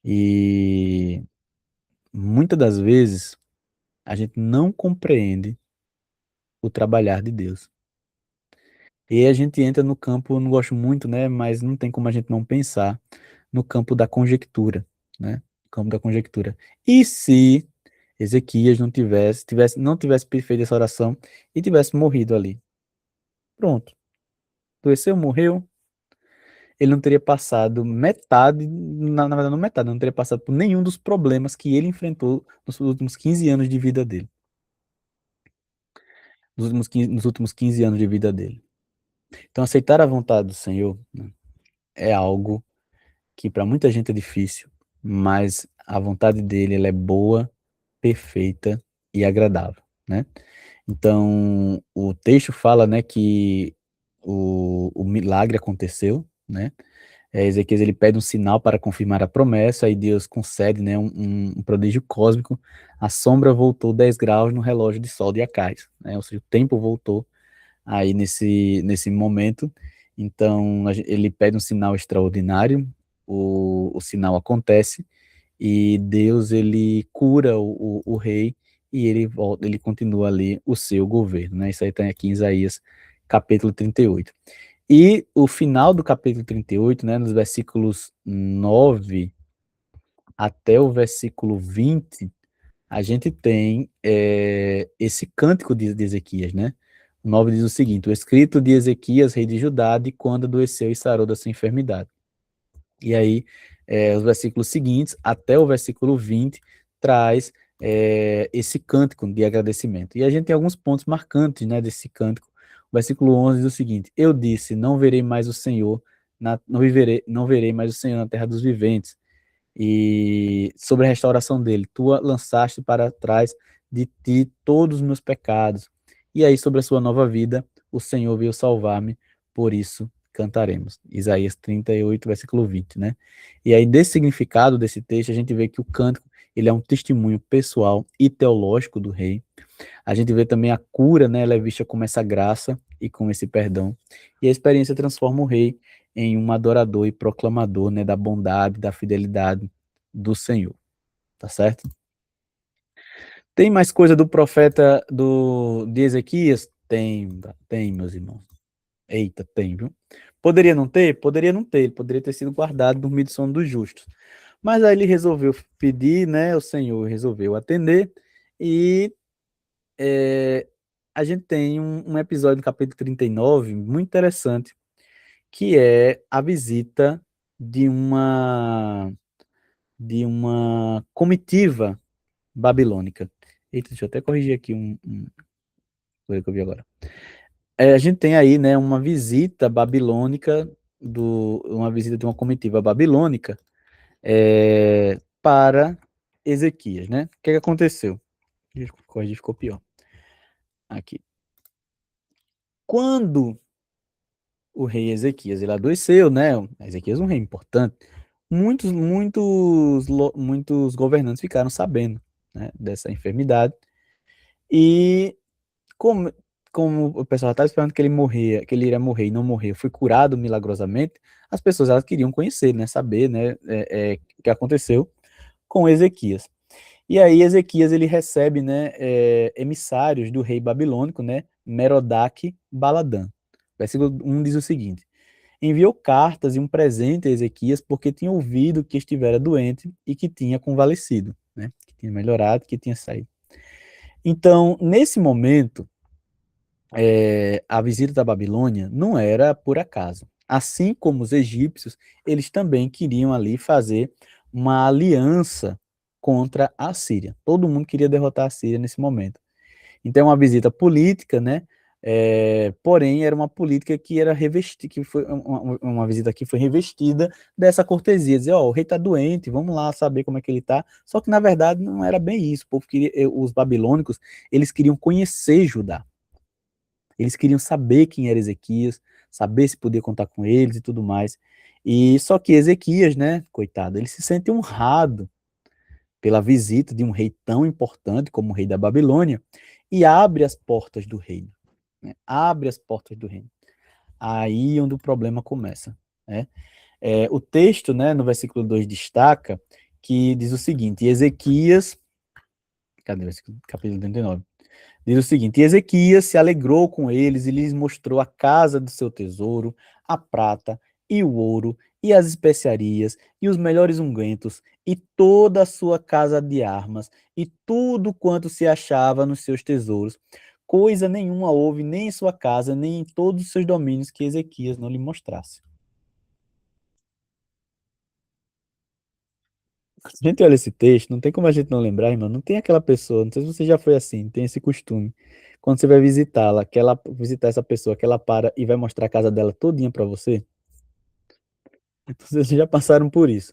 Speaker 1: E muitas das vezes a gente não compreende o trabalhar de Deus. E aí a gente entra no campo, eu não gosto muito, né? Mas não tem como a gente não pensar no campo da conjectura, né? Campo da conjectura. E se Ezequias não tivesse feito essa oração e tivesse morrido ali? Pronto. Adoeceu, morreu. Ele não teria passado metade, na verdade, não metade, não teria passado por nenhum dos problemas que ele enfrentou nos últimos 15 anos de vida dele. Nos últimos 15 anos de vida dele. Então, aceitar a vontade do Senhor, né, é algo que para muita gente é difícil, mas a vontade dele ela é boa, perfeita e agradável, né? Então, o texto fala, né, que o milagre aconteceu, né? Ezequias ele pede um sinal para confirmar a promessa, e Deus concede, né, um prodígio cósmico. A sombra voltou 10 graus no relógio de Sol de Acais, né? Ou seja, o tempo voltou aí nesse momento. Então, ele pede um sinal extraordinário, o sinal acontece, e Deus ele cura o rei, e ele continua ali o seu governo, né? Isso aí está aqui em Isaías, capítulo 38. E o final do capítulo 38, né, nos versículos 9 até o versículo 20, a gente tem esse cântico de Ezequias, né? O 9 diz o seguinte: o escrito de Ezequias, rei de Judá, de quando adoeceu e sarou da sua enfermidade. E aí, os versículos seguintes, até o versículo 20, traz esse cântico de agradecimento. E a gente tem alguns pontos marcantes, né, desse cântico. O versículo 11 diz o seguinte: eu disse, não verei mais o Senhor, não verei mais o Senhor na terra dos viventes. E sobre a restauração dele, tu lançaste para trás de ti todos os meus pecados. E aí, sobre a sua nova vida, o Senhor veio salvar-me, por isso cantaremos. Isaías 38, versículo 20, né? E aí, desse significado desse texto, a gente vê que o cântico, ele é um testemunho pessoal e teológico do rei. A gente vê também a cura, né? Ela é vista como essa graça e com esse perdão. E a experiência transforma o rei em um adorador e proclamador, né, da bondade, da fidelidade do Senhor. Tá certo? Tem mais coisa do profeta de Ezequias? Tem, meus irmãos. Eita, tem, viu? Poderia não ter? Poderia não ter. Ele poderia ter sido guardado no meio do sono dos justos. Mas aí ele resolveu pedir, né? O Senhor resolveu atender. E a gente tem um episódio no capítulo 39 muito interessante, que é a visita de uma comitiva babilônica. Eita, deixa eu até corrigir aqui coisa que eu vi agora. A gente tem aí, né, uma visita babilônica, uma visita de uma comitiva babilônica para Ezequias, né? O que aconteceu? Corrigir, ficou pior. Aqui. Quando o rei Ezequias ele adoeceu, né? Ezequias é um rei importante. Muitos governantes ficaram sabendo, né, dessa enfermidade. E como, como o pessoal estava esperando que que ele iria morrer e não morreu, foi curado milagrosamente, as pessoas elas queriam conhecer, né, saber, né, o que aconteceu com Ezequias. E aí Ezequias ele recebe, né, emissários do rei babilônico, né, Merodach Baladã. Versículo 1 diz o seguinte: enviou cartas e um presente a Ezequias porque tinha ouvido que estivera doente e que tinha convalescido, né, que tinha melhorado, que tinha saído. Então, nesse momento, a visita da Babilônia não era por acaso. Assim como os egípcios, eles também queriam ali fazer uma aliança contra a Síria. Todo mundo queria derrotar a Síria nesse momento. Então, é uma visita política, né? Porém, era uma política que era revestida, que foi uma visita que foi revestida dessa cortesia, dizer, ó, o rei está doente, vamos lá saber como é que ele está. Só que na verdade não era bem isso. O povo queria, os babilônicos, eles queriam conhecer Judá. Eles queriam saber quem era Ezequias, saber se podia contar com eles e tudo mais. E só que Ezequias, né, coitado, ele se sente honrado pela visita de um rei tão importante como o rei da Babilônia e abre as portas do reino, né? Abre as portas do reino. Aí onde o problema começa, né? O texto, né, no versículo 2 destaca que diz o seguinte: Ezequias, cadê o versículo, capítulo 39? Diz o seguinte: Ezequias se alegrou com eles e lhes mostrou a casa do seu tesouro, a prata e o ouro, e as especiarias, e os melhores ungüentos, e toda a sua casa de armas, e tudo quanto se achava nos seus tesouros. Coisa nenhuma houve, nem em sua casa, nem em todos os seus domínios, que Ezequias não lhe mostrasse. A gente olha esse texto, não tem como a gente não lembrar, irmão. Não tem aquela pessoa, não sei se você já foi assim, tem esse costume. Quando você vai visitá-la, que ela visitar essa pessoa, que ela para e vai mostrar a casa dela todinha pra você. Então, vocês já passaram por isso.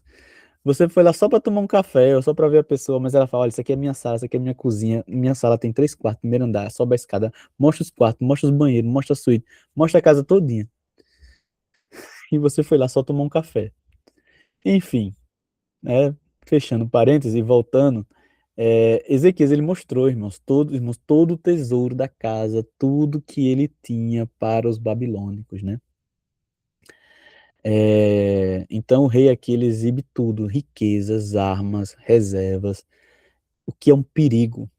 Speaker 1: Você foi lá só pra tomar um café ou só pra ver a pessoa, mas ela fala: olha, isso aqui é minha sala, isso aqui é minha cozinha. Minha sala tem 3 quartos, primeiro andar, sobe a escada, mostra os quartos, mostra os banheiros, mostra a suíte, mostra a casa todinha. E você foi lá só tomar um café. Enfim, né? Fechando parênteses e voltando. Ezequias, ele mostrou, irmãos, todo o tesouro da casa, tudo que ele tinha para os babilônicos, né? Então o rei aqui, ele exibe tudo, riquezas, armas, reservas, o que é um perigo,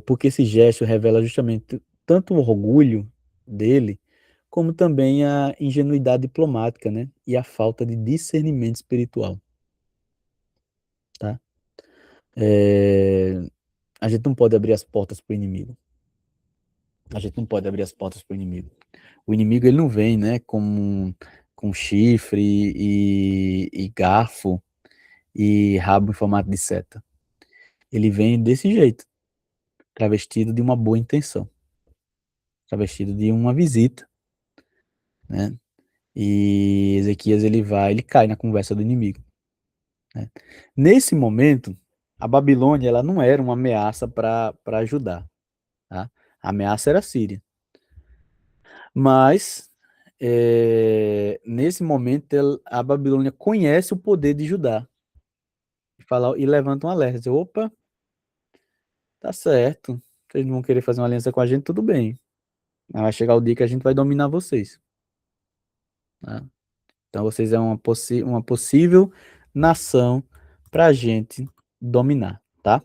Speaker 1: porque esse gesto revela justamente tanto o orgulho dele, como também a ingenuidade diplomática, né? E a falta de discernimento espiritual, tá? É, a gente não pode abrir as portas para o inimigo. A gente não pode abrir as portas para o inimigo. O inimigo, ele não vem, né, com chifre e garfo e rabo em formato de seta. Ele vem desse jeito, travestido de uma boa intenção, travestido de uma visita, né? E Ezequias, ele cai na conversa do inimigo, né? Nesse momento, a Babilônia, ela não era uma ameaça para Judá, tá? A ameaça era a Síria. Mas, nesse momento, a Babilônia conhece o poder de Judá e levanta um alerta. Diz, opa, tá certo. Vocês não vão querer fazer uma aliança com a gente, tudo bem. Mas vai chegar o dia que a gente vai dominar vocês, tá? Então, vocês é uma possível nação para a gente dominar, tá?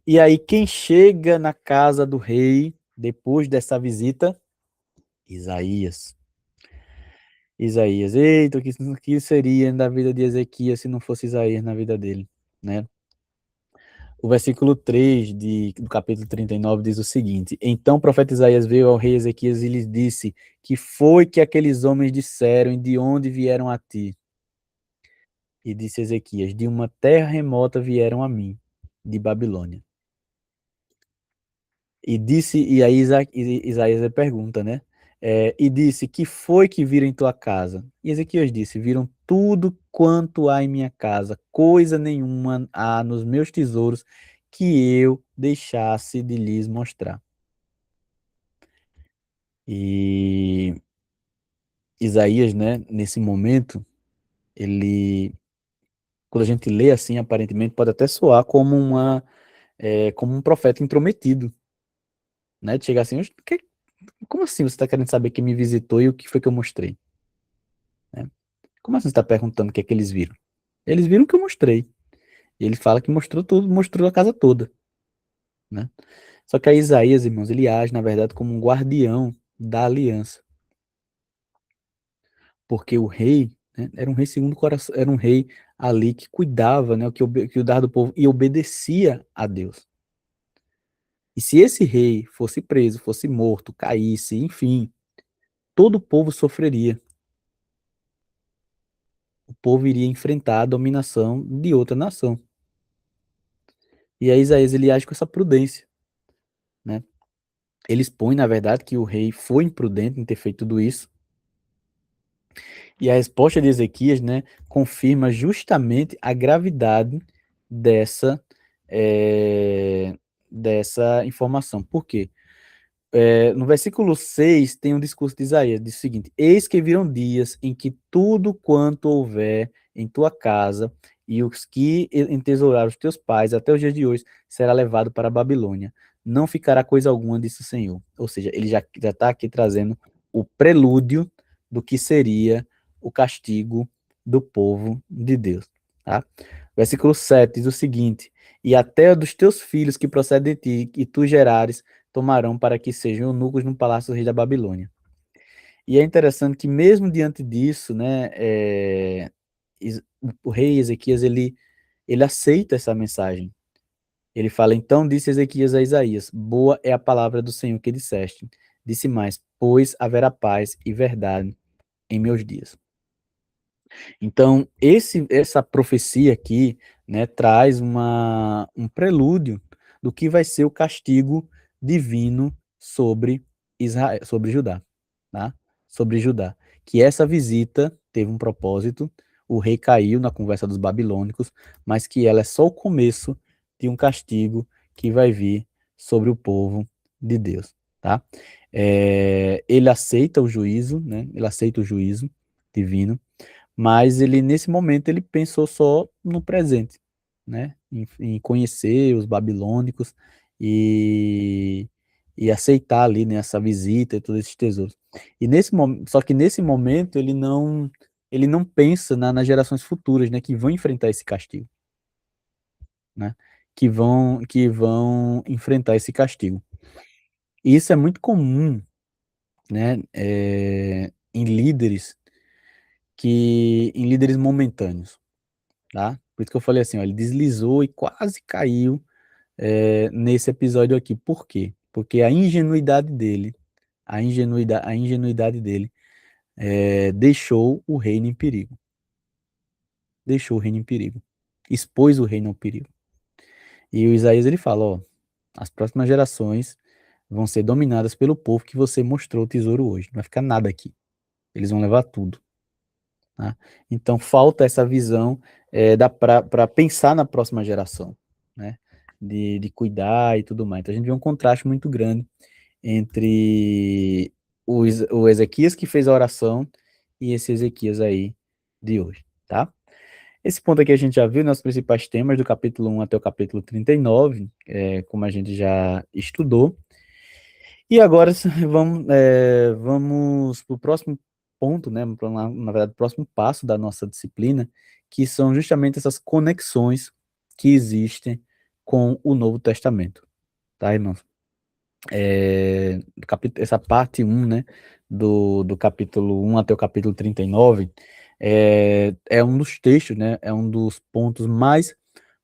Speaker 1: E aí, quem chega na casa do rei depois dessa visita? Isaías. Isaías. Eita, o que seria da vida de Ezequias se não fosse Isaías na vida dele, né? O versículo 3 do capítulo 39 diz o seguinte: Então o profeta Isaías veio ao rei Ezequias e lhes disse: Que foi que aqueles homens disseram e de onde vieram a ti? E disse Ezequias: De uma terra remota vieram a mim, de Babilônia. Isaías pergunta, né? E disse: Que foi que viram em tua casa? E Ezequias disse: Viram tudo quanto há em minha casa, coisa nenhuma há nos meus tesouros que eu deixasse de lhes mostrar. E Isaías, né, nesse momento, ele, quando a gente lê assim, aparentemente pode até soar como um profeta intrometido, né? De chegar assim: como assim você está querendo saber quem me visitou e o que foi que eu mostrei? Né? Como assim você está perguntando o que é que eles viram? Eles viram o que eu mostrei. E ele fala que mostrou tudo, mostrou a casa toda, né? Só que aí Isaías, irmãos, ele age, na verdade, como um guardião da aliança. Porque o rei, né, era um rei segundo o coração, era um rei ali que cuidava, né, que cuidava do povo e obedecia a Deus. E se esse rei fosse preso, fosse morto, caísse, enfim, todo o povo sofreria. O povo iria enfrentar a dominação de outra nação. E aí Isaías, ele age com essa prudência. né? Ele expõe, na verdade, que o rei foi imprudente em ter feito tudo isso. E a resposta de Ezequias, né, confirma justamente a gravidade dessa, eh, dessa informação. Por quê? No versículo 6 tem um discurso de Isaías, diz o seguinte: Eis que virão dias em que tudo quanto houver em tua casa e os que entesouraram os teus pais até os dias de hoje será levado para a Babilônia. Não ficará coisa alguma, disse o Senhor. Ou seja, ele já está aqui trazendo o prelúdio do que seria o castigo do povo de Deus. Tá? Versículo 7 diz o seguinte: E até dos teus filhos que procedem de ti, e tu gerares, tomarão para que sejam eunucos no palácio do rei da Babilônia. E é interessante que mesmo diante disso, né, o rei Ezequias, ele aceita essa mensagem. Ele fala, então disse Ezequias a Isaías, boa é a palavra do Senhor que disseste. Disse mais, pois haverá paz e verdade em meus dias. Então, essa profecia aqui, né, traz um prelúdio do que vai ser o castigo divino sobre Israel, sobre Judá, tá? Sobre Judá. Que essa visita teve um propósito, o rei caiu na conversa dos babilônicos, mas que ela é só o começo de um castigo que vai vir sobre o povo de Deus, tá? Ele aceita o juízo, né? Ele aceita o juízo divino, mas ele nesse momento ele pensou só no presente, né? Em conhecer os babilônicos e, e aceitar ali, né, essa visita e todos esses tesouros. E só que nesse momento ele não pensa nas gerações futuras, né, que vão enfrentar esse castigo, né? Que vão enfrentar esse castigo. E isso é muito comum, né, em líderes momentâneos, tá? Por isso que eu falei assim, ó, ele deslizou e quase caiu nesse episódio aqui. Por quê? Porque a ingenuidade dele deixou o reino em perigo. Deixou o reino em perigo. Expôs o reino ao perigo. E o Isaías ele fala, ó, as próximas gerações vão ser dominadas pelo povo que você mostrou o tesouro hoje. Não vai ficar nada aqui. Eles vão levar tudo. Tá? Então falta essa visão para pensar na próxima geração, né? De cuidar e tudo mais. Então a gente vê um contraste muito grande entre o Ezequias que fez a oração e esse Ezequias aí de hoje, tá? Esse ponto aqui a gente já viu nos principais temas do capítulo 1 até o capítulo 39, como a gente já estudou. E agora vamos para o próximo ponto, né? Na verdade, o próximo passo da nossa disciplina, que são justamente essas conexões que existem com o Novo Testamento, tá, irmãos? Essa parte 1, né, do capítulo 1 até o capítulo 39, é um dos textos, né, é um dos pontos mais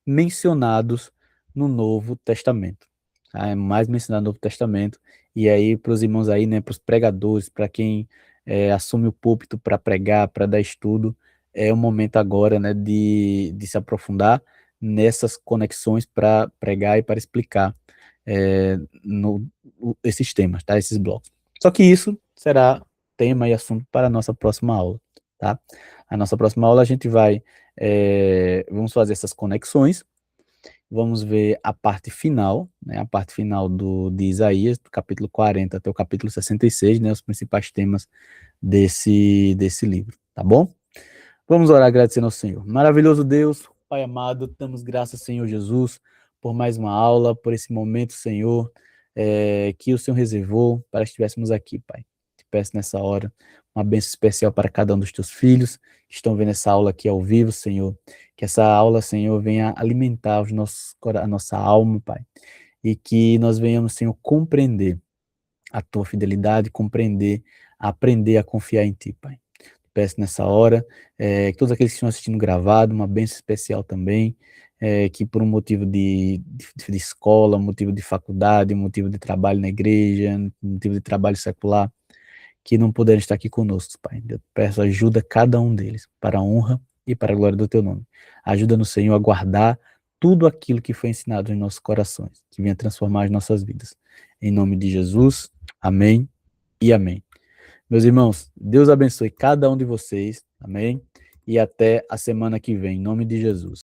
Speaker 1: mencionados no Novo Testamento. Tá? É mais mencionado no Novo Testamento. E aí, para os irmãos aí, né, para os pregadores, para quem assume o púlpito para pregar, para dar estudo, é o momento agora, né, de se aprofundar nessas conexões para pregar e para explicar é, esses temas, tá? Esses blocos. Só que isso será tema e assunto para a nossa próxima aula, tá? A nossa próxima aula a gente vamos fazer essas conexões, vamos ver a parte final, né? A parte final de Isaías, do capítulo 40 até o capítulo 66, né? Os principais temas desse livro, tá bom? Vamos orar agradecendo ao Senhor. Maravilhoso Deus, Pai amado, damos graças, Senhor Jesus, por mais uma aula, por esse momento, Senhor, que o Senhor reservou para que estivéssemos aqui, Pai. Te peço nessa hora uma bênção especial para cada um dos teus filhos que estão vendo essa aula aqui ao vivo, Senhor. Que essa aula, Senhor, venha alimentar a nossa alma, Pai. E que nós venhamos, Senhor, compreender a tua fidelidade, aprender a confiar em Ti, Pai. Peço nessa hora, que todos aqueles que estão assistindo gravado, uma bênção especial também, que por um motivo de escola, motivo de faculdade, motivo de trabalho na igreja, motivo de trabalho secular, que não puderem estar aqui conosco, Pai. Eu peço ajuda a cada um deles, para a honra e para a glória do Teu nome. Ajuda no Senhor a guardar tudo aquilo que foi ensinado em nossos corações, que venha transformar as nossas vidas. Em nome de Jesus, amém e amém. Meus irmãos, Deus abençoe cada um de vocês, amém? E até a semana que vem, em nome de Jesus.